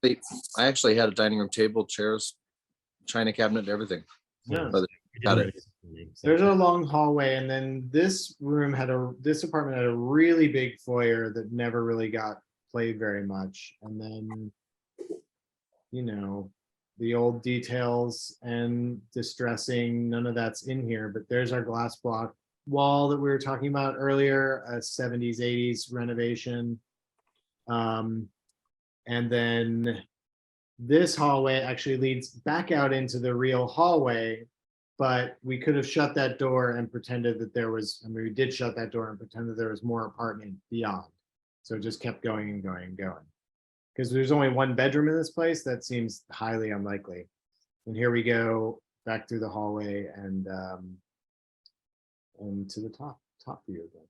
actually had a dining room table, chairs, china cabinet, everything. Yeah. But We got didn't it. really- There's a long hallway, and then this apartment had a really big foyer that never really got played very much. And then, the old details and distressing, none of that's in here, but there's our glass block wall that we were talking about earlier, a 70s, 80s renovation. And then this hallway actually leads back out into the real hallway, but we could have shut that door and pretended that we did shut that door and pretend that there was more apartment beyond. So it just kept going and going and going. Because there's only one bedroom in this place, that seems highly unlikely. And here we go back through the hallway and to the top view again.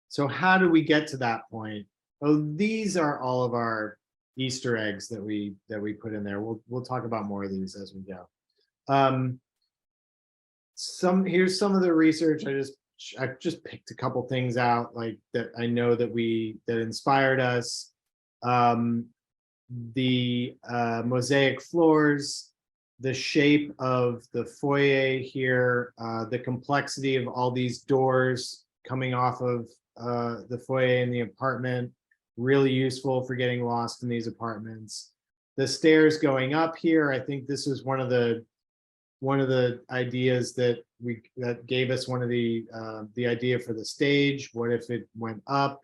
So how do we get to that point? Oh, these are all of our Easter eggs that we put in there. We'll talk about more of these as we go. Here's some of the research. I just picked a couple things out like that I know that inspired us. The mosaic floors, the shape of the foyer here, the complexity of all these doors coming off of the foyer in the apartment, really useful for getting lost in these apartments. The stairs going up here, I think this is one of the ideas that gave us one of the idea for the stage. What if it went up?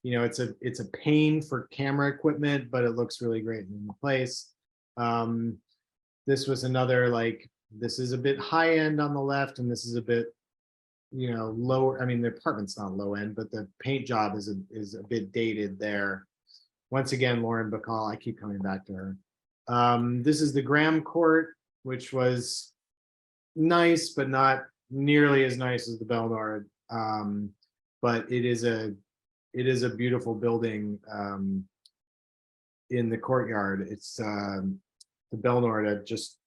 It's a pain for camera equipment, but it looks really great in place. This was another, this is a bit high end on the left, and this is a bit, lower. I mean, the apartment's not low end, but the paint job is a bit dated there. Once again, Lauren Bacall, I keep coming back to her. This is the Graham Court, which was nice, but not nearly as nice as the Belnord. But it is a beautiful building in the courtyard. It's the Belnord, just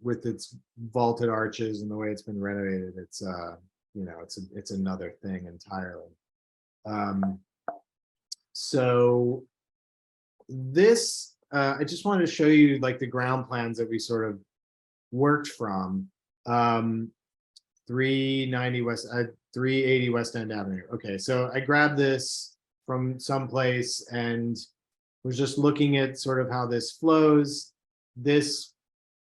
with its vaulted arches and the way it's been renovated. It's it's another thing entirely. So this I just wanted to show you the ground plans that we sort of worked from. 380 West End Avenue. Okay, so I grabbed this from someplace and was just looking at sort of how this flows. This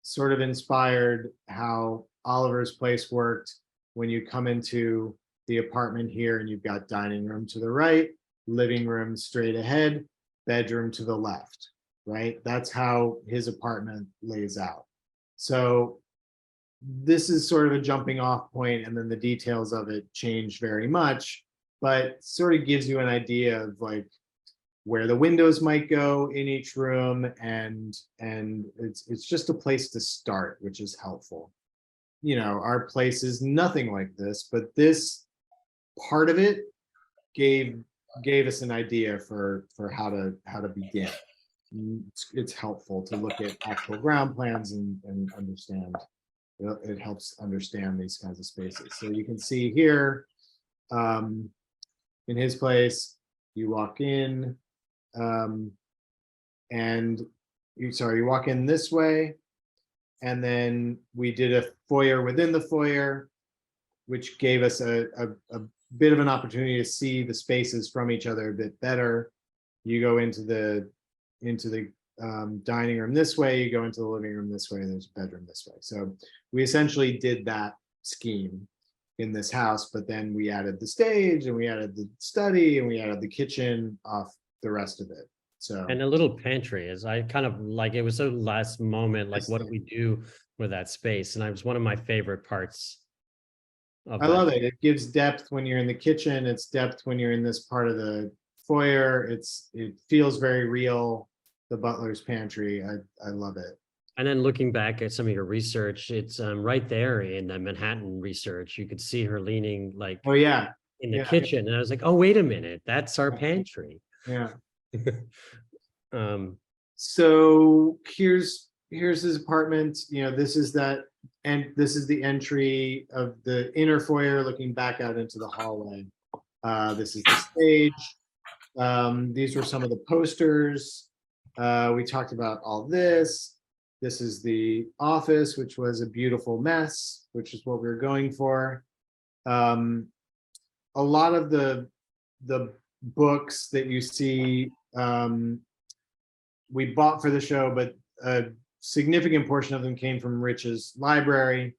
sort of inspired how Oliver's Place worked when you come into the apartment here and you've got dining room to the right, living room straight ahead, bedroom to the left, right? That's how his apartment lays out. So this is sort of a jumping off point, and then the details of it change very much, but sort of gives you an idea of where the windows might go in each room, and it's just a place to start, which is helpful. you know, our place is nothing like this, but this part of it gave us an idea for how to begin. It's helpful to look at actual ground plans and understand. It helps understand these kinds of spaces. So you can see here, in his place, you walk in, and you walk in this way, and then we did a foyer within the foyer, which gave us a bit of an opportunity to see the spaces from each other a bit better. You go into the dining room this way, you go into the living room this way, and there's a bedroom this way. So we essentially did that scheme in this house, but then we added the stage and we added the study and we added the kitchen off the rest of it. So And a little pantry is, I kind of like, it was a last moment, like what do we do with that space? And it was one of my favorite parts. I love it. It gives depth when you're in the kitchen. It's depth when you're in this part of the foyer. It feels very real. The butler's pantry. I love it. And then looking back at some of your research, it's right there in the Manhattan research. You could see her leaning like, oh yeah, in the kitchen, and I was like, oh, wait a minute, that's our pantry. Yeah. um, so here's his apartment. You know, this is that, and this is the entry of the inner foyer looking back out into the hallway. This is the stage. These were some of the posters. We talked about all this. This is the office, which was a beautiful mess, which is what we were going for. A lot of the books that you see, we bought for the show, but a significant portion of them came from Rich's library,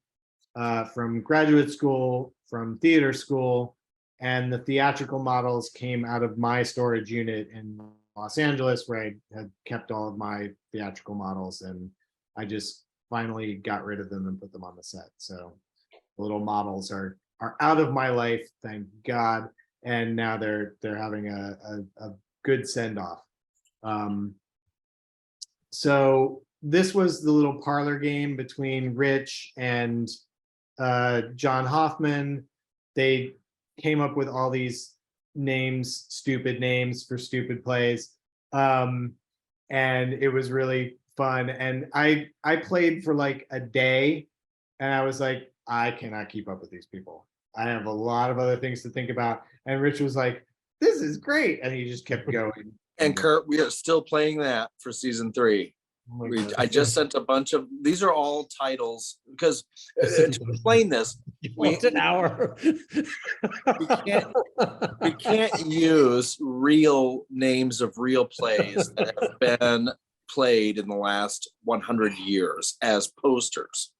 from graduate school, from theater school, and the theatrical models came out of my storage unit in Los Angeles, where I had kept all of my theatrical models, and I just finally got rid of them and put them on the set. So the little models are out of my life, thank God, and now they're having a good send off. So this was the little parlor game between Rich and John Hoffman. They came up with all these names, stupid names for stupid plays, and it was really fun. And I played for like a day, and I was like, I cannot keep up with these people. I have a lot of other things to think about. And Rich was like, this is great, and he just kept going. And Curt, we are still playing that for season 3. I just sent a bunch of, these are all titles, because to explain this, an hour. we can't use real names of real plays that have been played in the last 100 years as posters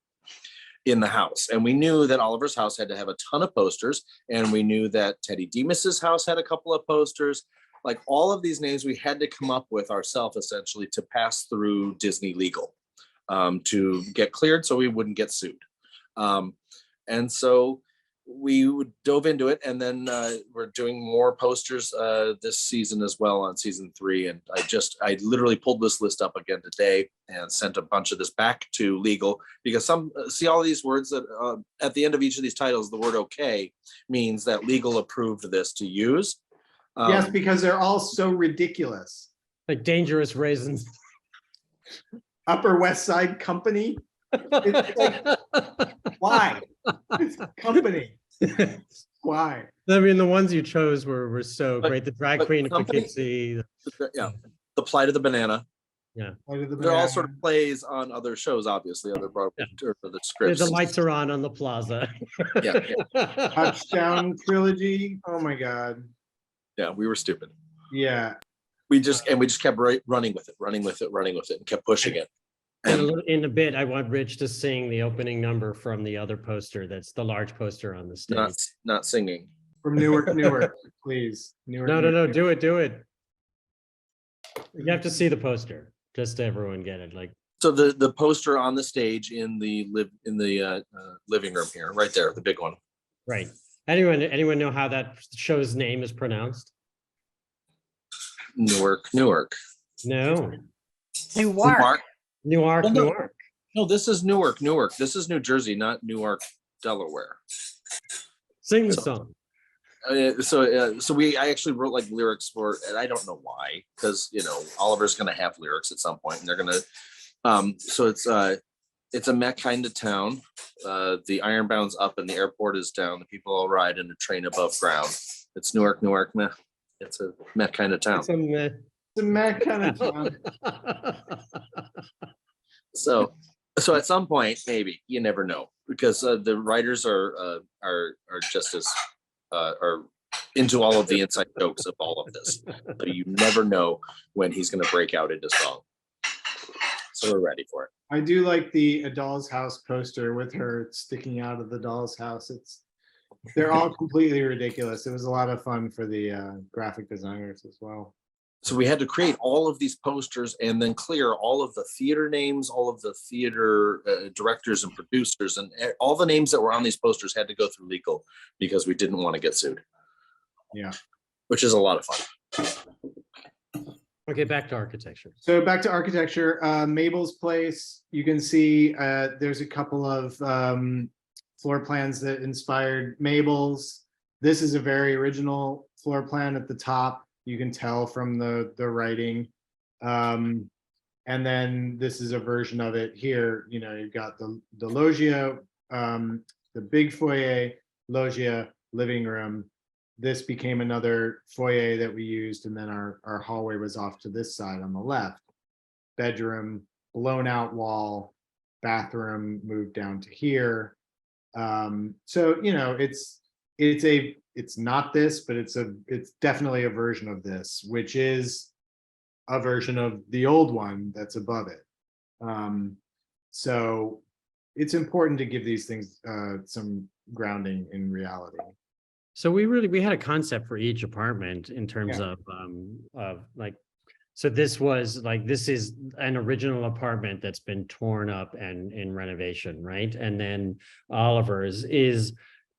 in the house. And we knew that Oliver's house had to have a ton of posters, and we knew that Teddy Demas's house had a couple of posters. Like all of these names we had to come up with ourselves, essentially, to pass through Disney legal, to get cleared so we wouldn't get sued. And so we dove into it, and then we're doing more posters this season as well, on season 3. And I literally pulled this list up again today and sent a bunch of this back to legal, because see all of these words that at the end of each of these titles, the word okay means that legal approved this to use. Yes, because they're all so ridiculous. Like Dangerous Raisins. Upper West Side Company. It's like, why? It's company. Why? I mean, the ones you chose were so great. The drag queen of company, Poughkeepsie. Yeah, The Plight of the Banana. Yeah, they're all sort of plays on other shows, obviously, other Broadway or the scripts. The lights are on the plaza. Yeah. Touchdown trilogy. Oh my God. Yeah, we were stupid. Yeah. We just kept running with it, and kept pushing it. And in a bit, I want Rich to sing the opening number from the other poster. That's the large poster on the stage. Not singing. From Newark, please. Newark. No, do it. You have to see the poster, just to everyone get it. Like, so the poster on the stage in the living room here, right there, the big one. Right. Anyone know how that show's name is pronounced? Newark. No. Newark. Newark. No, this is Newark, Newark. This is New Jersey, not Newark, Delaware. Sing the So- song. I actually wrote like lyrics for, and I don't know why, because Oliver's gonna have lyrics at some point, and they're gonna. So it's a Met kind of town. The Ironbound's up and the airport is down. The people all ride in a train above ground. It's Newark, Newark, meh. It's a Met kind of town. It's a meh. It's a Mac kind of town. So at some point, maybe, you never know, because the writers are just as are into all of the inside jokes of all of this. So you never know when he's going to break out into song. So we're ready for it. I do like the A Doll's House poster with her sticking out of the doll's house. They're all completely ridiculous. It was a lot of fun for the graphic designers as well. So we had to create all of these posters and then clear all of the theater names, all of the theater directors and producers, and all the names that were on these posters had to go through legal because we didn't want to get sued. Yeah. Which is a lot of fun. Okay, back to architecture. So back to architecture, Mabel's place, you can see there's a couple of floor plans that inspired Mabel's. This is a very original floor plan at the top. You can tell from the writing. And then this is a version of it here. You've got the loggia, the big foyer, loggia, living room. This became another foyer that we used, and then our hallway was off to this side on the left. Bedroom, blown out wall, bathroom moved down to here. So it's not this, but it's definitely a version of this, which is a version of the old one that's above it. So it's important to give these things some grounding in reality. So we had a concept for each apartment in terms Yeah. of like, so this is an original apartment that's been torn up and in renovation, right? And then Oliver's is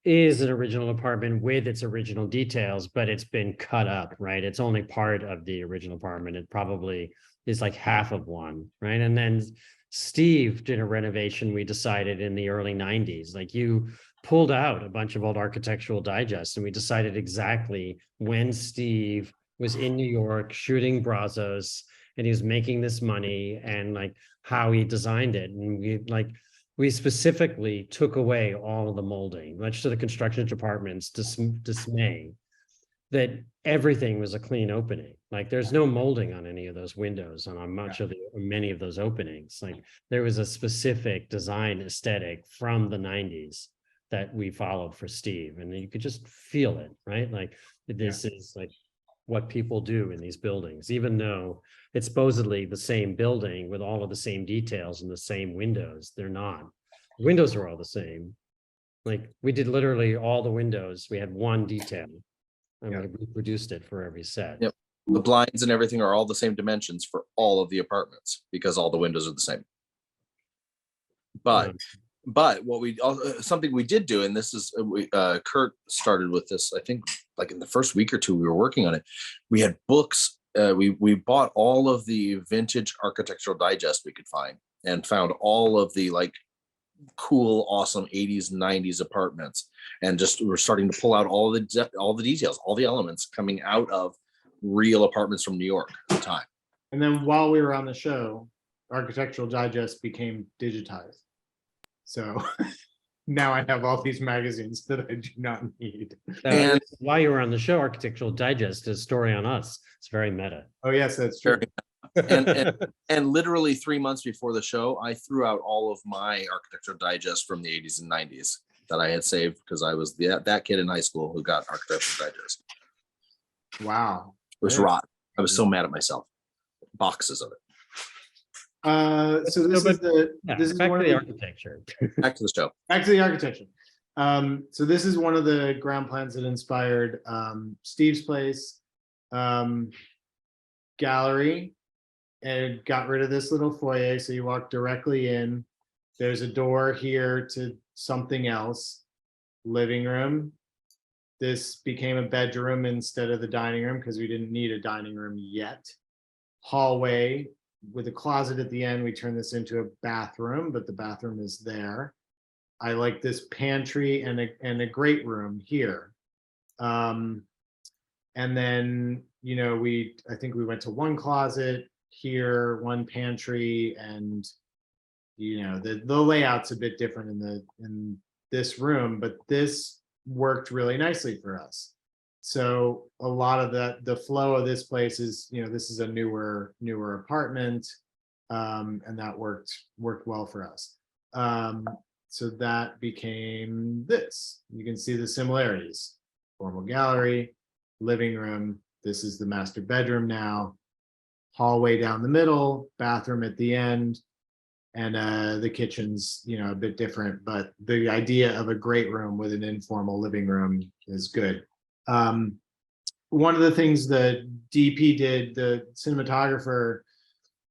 an original apartment with its original details, but it's been cut up, right? It's only part of the original apartment. It probably is like half of one, right? And then Steve did a renovation, we decided, in the early 90s. Like, you pulled out a bunch of old architectural digests, and we decided exactly when Steve was in New York shooting Brazos and he was making this money, and like how he designed it. And we specifically took away all of the molding, much to the construction department's dismay, that everything was a clean opening. Like, there's no molding on any of those windows and on many of those openings. Like, there was a specific design aesthetic from the 90s that we followed for Steve, and you could just feel it, right? Like, this is like what people do in these buildings, even though it's supposedly the same building with all of the same details and the same windows. They're not. The windows are all the same. Like, we did literally all the windows. We had one detail, and we reproduced it for every set. Yep. The blinds and everything are all the same dimensions for all of the apartments because all the windows are the same. But what something we did do, and this is Curt started with this, I think, like in the first week or two we were working on it. We had books. We bought all of the vintage architectural digest we could find, and found all of the like cool, awesome 80s, 90s apartments, and just we're starting to pull out all the details, all the elements coming out of real apartments from New York at the time. And then while we were on the show, Architectural Digest became digitized. So now I have all these magazines that I do not need. And while you were on the show, Architectural Digest is Story on Us. It's very meta. Oh yes, that's true. and literally 3 months before the show, I threw out all of my Architectural Digest from the 80s and 90s that I had saved because I was that kid in high school who got Architectural Digest. Wow. It was rotten. I was so mad at myself. Boxes of it. So this is back one to of the architecture. Back to the show. Back to the architecture. So this is one of the ground plans that inspired Steve's place. Gallery, and got rid of this little foyer, so you walk directly in. There's a door here to something else. Living room. This became a bedroom instead of the dining room because we didn't need a dining room yet. Hallway, with a closet at the end, we turned this into a bathroom, but the bathroom is there. I like this pantry and a great room here. And then, you know, I think we went to one closet here, one pantry, and you know, the layout's a bit different in this room, but this worked really nicely for us. So a lot of the flow of this place is, you know, this is a newer apartment, and that worked well for us. So that became this. You can see the similarities. Formal gallery, living room. This is the master bedroom now. Hallway down the middle, bathroom at the end, and the kitchen's, you know, a bit different, but the idea of a great room with an informal living room is good. One of the things the DP did, the cinematographer,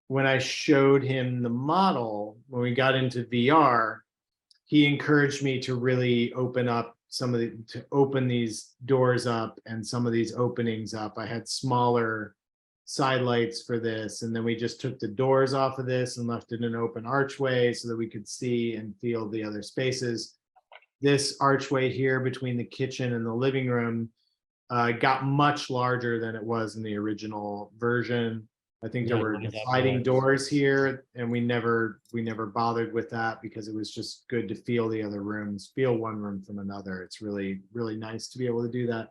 when I showed him the model, when we got into VR, he encouraged me to really open up to open these doors up and some of these openings up. I had smaller side lights for this, and then we just took the doors off of this and left it an open archway so that we could see and feel the other spaces. This archway here between the kitchen and the living room got much larger than it was in the original version. I think there were sliding doors here, and we never bothered with that because it was just good to feel the other rooms, feel one room from another. It's really, really nice to be able to do that.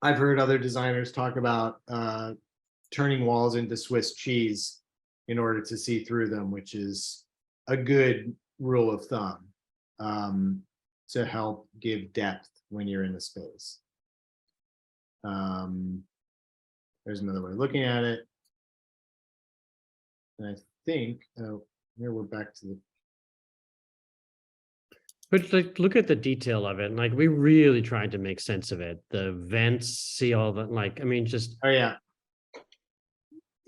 I've heard other designers talk about turning walls into Swiss cheese in order to see through them, which is a good rule of thumb to help give depth when you're in a space. There's another way of looking at it. And I think, oh, here we're back to the. But like, look at the detail of it. Like, we really tried to make sense of it. The vents, see all the, like, I mean, just. Oh yeah.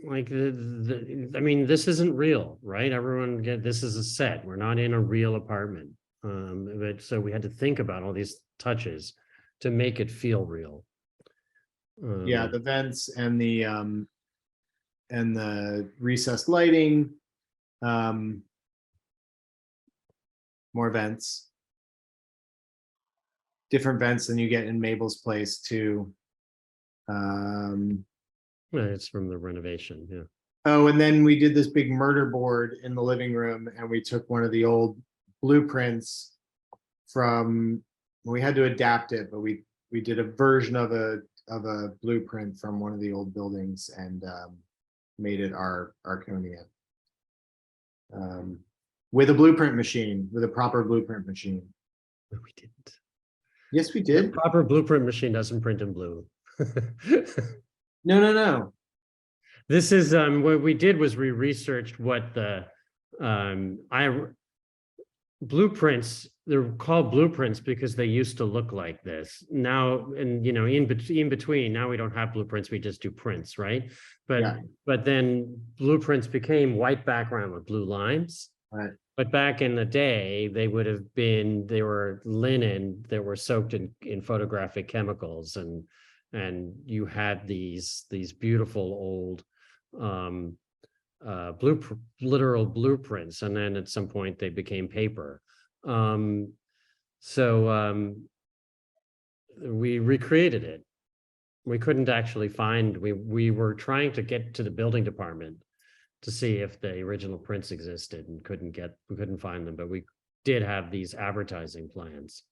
Like I mean, this isn't real, right? Everyone this is a set. We're not in a real apartment. But so we had to think about all these touches to make it feel real. Yeah, the vents and the recessed lighting, more vents, different vents than you get in Mabel's place too. It's from the renovation, yeah. Oh, and then we did this big murder board in the living room, and we took one of the old blueprints from. We had to adapt it, but we did a version of a blueprint from one of the old buildings and made it our Arconia with a blueprint machine, with a proper blueprint machine. No, we didn't. Yes, we did. The proper blueprint machine doesn't print in blue. No. This is what we did was we researched what the blueprints, they're called blueprints because they used to look like this. Now, and you know, in between, now we don't have blueprints, we just do prints, right? But Yeah. But then blueprints became white background with blue lines. Right. But back in the day, they were linen that were soaked in photographic chemicals, and you had these beautiful old literal blueprints, and then at some point they became paper. We recreated it. We couldn't actually find, we were trying to get to the building department to see if the original prints existed, and we couldn't find them, but we did have these advertising plans.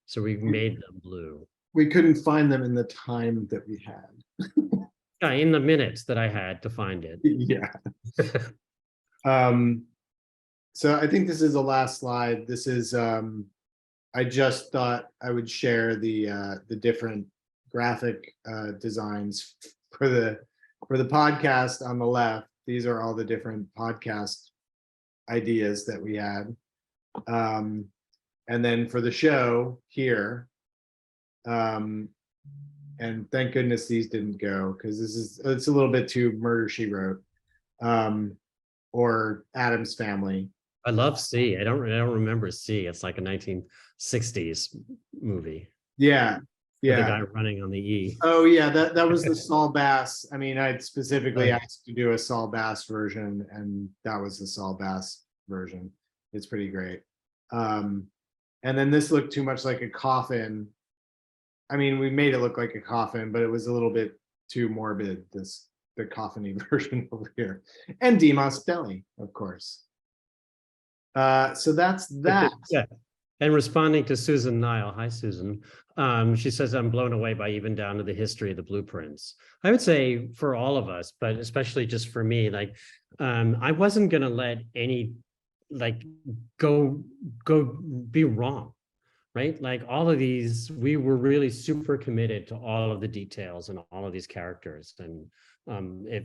So we made them blue. We couldn't find them in the time that we had. Yeah, in the minutes that I had to find it. Yeah. So I think this is the last slide. This is I just thought I would share the different graphic designs for the podcast on the left. These are all the different podcast ideas that we had. And then for the show here, and thank goodness these didn't go, because it's a little bit too Murder, She Wrote, or Addams Family. I love C. I don't remember C. It's like a 1960s movie. Yeah. with the Yeah. guy running on the E. Oh, yeah, that was the Saul Bass. I mean, I'd specifically Right. asked to do a Saul Bass version, and that was the Saul Bass version. It's pretty great. And then this looked too much like a coffin. I mean, we made it look like a coffin, but it was a little bit too morbid, the coffin-y version over here. And Dimas Belly, of course. So that's that. Yeah. And responding to Susan Nile, hi Susan. She says, I'm blown away by even down to the history of the blueprints. I would say for all of us, but especially just for me, like I wasn't gonna let any go be wrong, right? Like all of these, we were really super committed to all of the details and all of these characters. And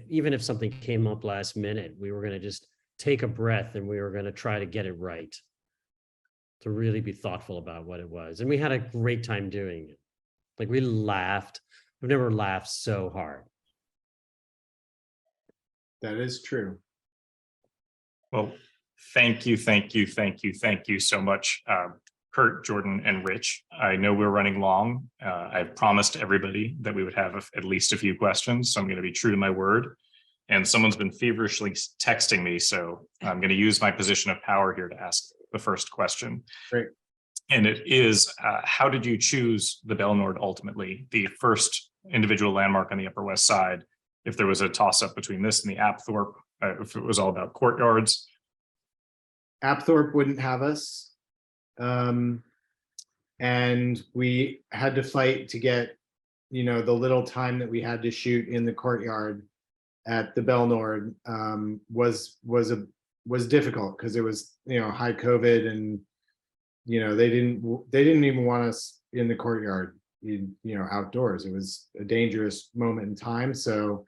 even if something came up last minute, we were gonna just take a breath and we were gonna try to get it right, to really be thoughtful about what it was. And we had a great time doing it. Like we laughed. I've never laughed so hard. That is true. Well, thank you so much, Curt, Jordan, and Rich. I know we're running long. I promised everybody that we would have at least a few questions, so I'm going to be true to my word. And someone's been feverishly texting me, so I'm going to use my position of power here to ask the first question. Great. And it is, how did you choose the Belnord ultimately, the first individual landmark on the Upper West Side? If there was a toss-up between this and the Apthorpe, if it was all about courtyards? Apthorpe wouldn't have us. And we had to fight to get, the little time that we had to shoot in the courtyard at the Belnord was difficult because it was, high COVID, and they didn't even want us in the courtyard, outdoors. It was a dangerous moment in time. So,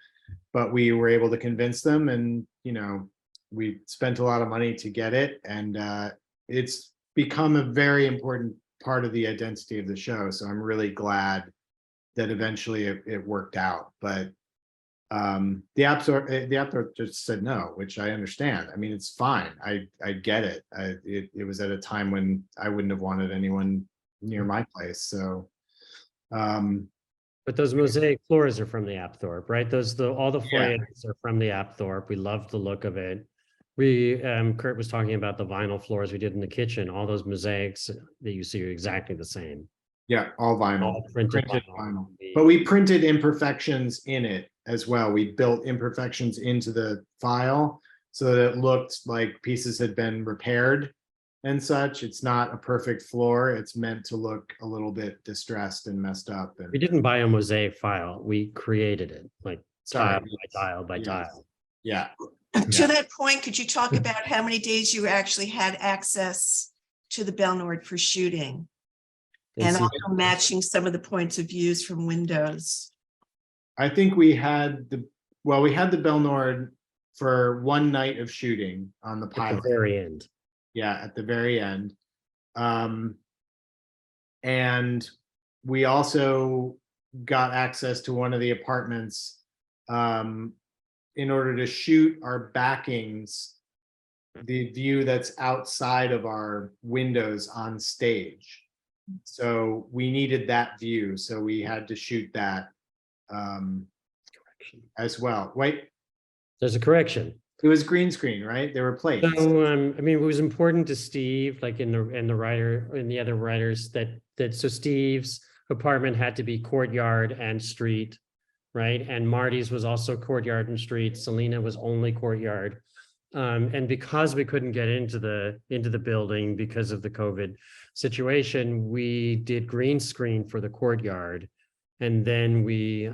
but we were able to convince them, and we spent a lot of money to get it, and it's become a very important part of the identity of the show. So I'm really glad that eventually it worked out. But the Apthorpe just said no, which I understand. I mean, it's fine. I get it. It was at a time when I wouldn't have wanted anyone near my place. So, but those mosaic floors are from the Apthorpe, right? All the Yeah. foyers are from the Apthorpe. We loved the look of it. Curt was talking about the vinyl floors we did in the kitchen. All those mosaics that you see are exactly the same. yeah, all vinyl. All printed vinyl. Vinyl. But we printed imperfections in it as well. We built imperfections into the file so that it looked like pieces had been repaired and such. It's not a perfect floor. It's meant to look a little bit distressed and messed up. And We didn't buy a mosaic file. We created it, like Sorry, tile by tile by yes. tile. yeah, To that point, could you talk about how many days you actually had access to the Belnord for shooting? And see- also matching some of the points of views from windows. I think we had the Belnord for one night of shooting on the at pilot. the very end. Yeah, at the very end. And we also got access to one of the apartments in order to shoot our backings, the view that's outside of our windows on stage. So we needed that view, so we had to shoot that as well. Wait, There's a correction. it was green screen, right? There were plates. So I mean, it was important to Steve, like in the writer and the other writers, that so Steve's apartment had to be courtyard and street, right? And Marty's was also courtyard and street. Selena was only courtyard. And because we couldn't get into the building because of the COVID situation, we did green screen for the courtyard, and then we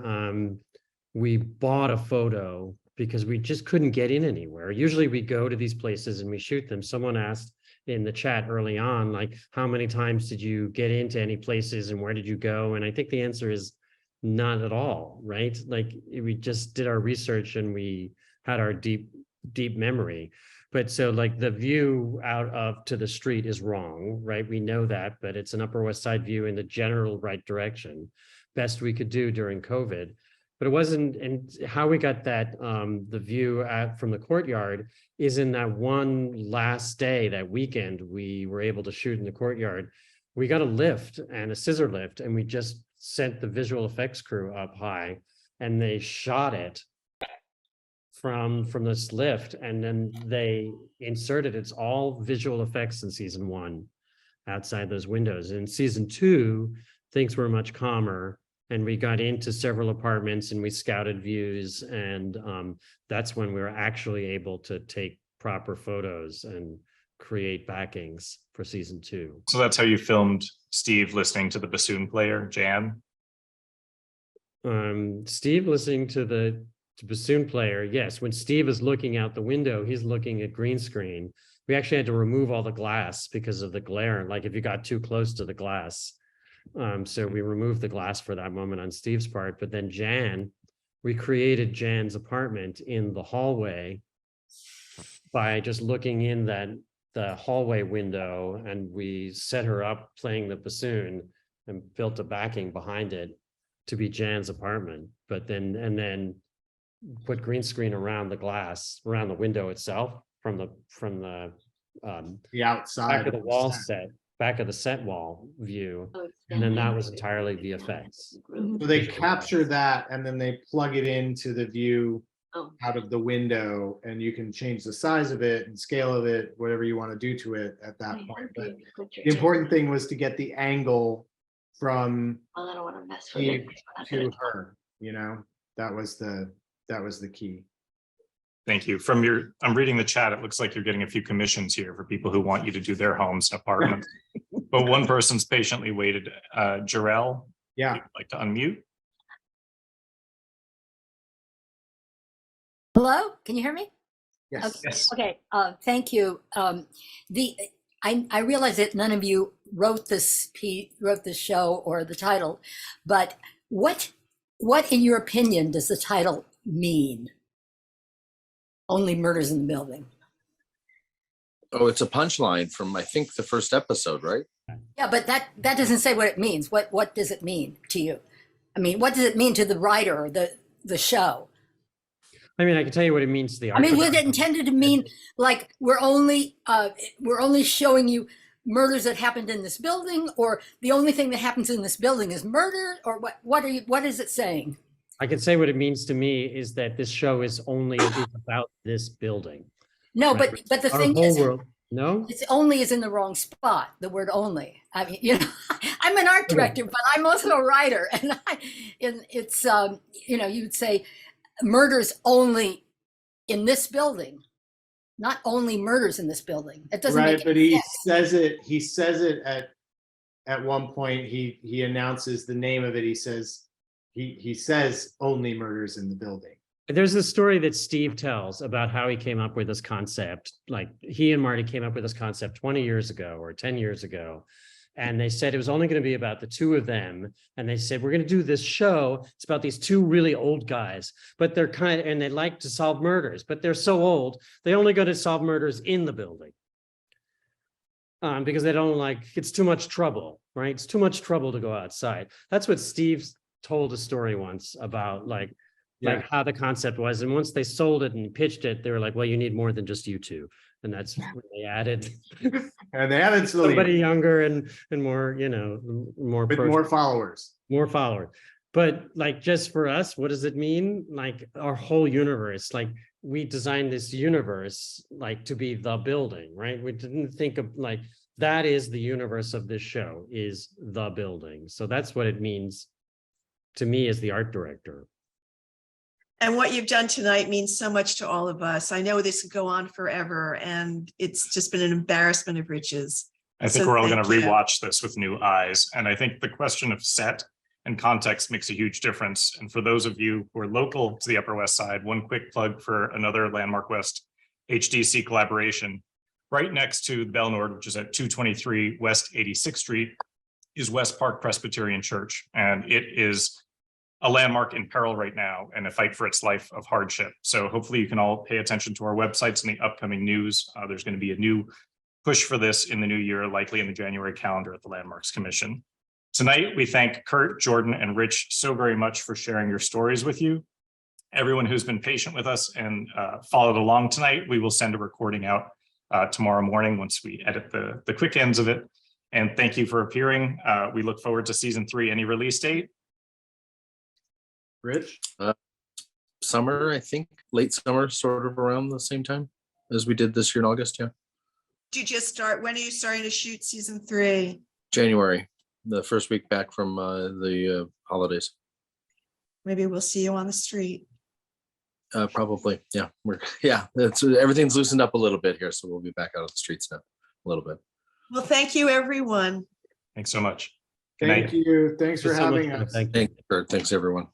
bought a photo because we just couldn't get in anywhere. Usually we go to these places and we shoot them. Someone asked in the chat early on, like, how many times did you get into any places and where did you go? And I think the answer is not at all, right? Like we just did our research and we had our deep memory. But so like the view out of to the street is wrong, right? We know that, but it's an Upper West Side view in the general right direction. Best we could do during COVID. But it wasn't, and how we got that, the view from the courtyard is in that one last day, that weekend, we were able to shoot in the courtyard. we got a lift and a scissor lift, and we just sent the visual effects crew up high, and they shot it from this lift, and then they inserted, it's all visual effects in season 1 outside those windows. In season 2, things were much calmer, and we got into several apartments and we scouted views, and that's when we were actually able to take proper photos and create backings for season 2. So that's how you filmed Steve listening to the bassoon player, Jan? Steve listening to the bassoon player, yes. When Steve is looking out the window, he's looking at green screen. We actually had to remove all the glass because of the glare, like if you got too close to the glass. So we removed the glass for that moment on Steve's part. But then Jan, we created Jan's apartment in the hallway by just looking in the hallway window, and we set her up playing the bassoon and built a backing behind it to be Jan's apartment. But then put green screen around the glass, around the window itself, from the outside back of the wall set, back of the set wall view, and then that was entirely VFX. So they capture that and then they plug it into the view out of the window, and you can change the size of it and scale of it, whatever you want to do to it at that point. But the important thing was to get the angle from Well, I don't want to mess with Steve it. to her, you know, that was the key. Thank you. I'm reading the chat. It looks like you're getting a few commissions here for people who want you to do their homes and apartments. But one person's patiently waited. Jarrell, Yeah. if you'd like to unmute. Hello, can you hear me? Yes. Yes. Okay, thank you. I realize that none of you wrote this show or the title, but what in your opinion does the title mean? Only murders in the building. Oh, it's a punchline from, I think, the first episode, right? Yeah, but that doesn't say what it means. What does it mean to you? I mean, what does it mean to the writer or the show? I mean, I can tell you what it means to the I mean, was architect. it intended to mean like we're only showing you murders that happened in this building, or the only thing that happens in this building is murder, or what is it saying? I can say what it means to me is that this show is only about this building. No, Right. but the Our thing whole is, world. No? it's only is in the wrong spot. The word only. I mean, you know, I'm an art director, but I'm also a writer, and it's you know, you'd say murders only in this building, not only murders in this building. It doesn't Right, make but any he sense. says it at one point. He announces the name of it. He says only murders in the building. There's a story that Steve tells about how he came up with this concept. Like he and Marty came up with this concept 20 years ago or 10 years ago. And they said it was only going to be about the two of them. And they said, we're going to do this show. It's about these two really old guys, but they're and they like to solve murders, but they're so old, they only go to solve murders in the building. Because they don't it's too much trouble, right? It's too much trouble to go outside. That's what Steve told a story once about like how the concept was. And once they sold it and pitched it, they were like, well, you need more than just you two. And that's when they added And they added somebody younger and more, you know, with more followers. More followers. But like, just for us, what does it mean? Like our whole universe, like we designed this universe, like to be the building, right? We didn't think of like, that is the universe of this show, is the building. So that's what it means to me as the art director. And what you've done tonight means so much to all of us. I know this could go on forever, and it's just been an embarrassment of riches. I think So we're all going to thank you. rewatch this with new eyes. And I think the question of set and context makes a huge difference. And for those of you who are local to the Upper West Side, one quick plug for another Landmark West HDC collaboration. Right next to the Belnord, which is at 223 West 86th Street, is West Park Presbyterian Church. And it is a landmark in peril right now and a fight for its life of hardship. So hopefully you can all pay attention to our websites and the upcoming news. There's going to be a new push for this in the new year, likely in the January calendar at the Landmarks Commission. Tonight, we thank Curt, Jordan, and Rich so very much for sharing your stories with you. Everyone who's been patient with us and followed along tonight, we will send a recording out tomorrow morning once we edit the quick ends of it. And thank you for appearing. We look forward to season 3. Any release date? Rich? Summer, I think, late summer, sort of around the same time as we did this year in August. Yeah, Do you just start, when are you starting to shoot season 3? January, the first week back from the holidays. Maybe we'll see you on the street. Probably, yeah. Everything's loosened up a little bit here, so we'll be back out on the streets now a little bit. Well, thank you, everyone. Thanks so much. Good Thank night. you. Thanks for Thanks so much, having man. us. Thank you. Thanks, Curt. Thanks, everyone.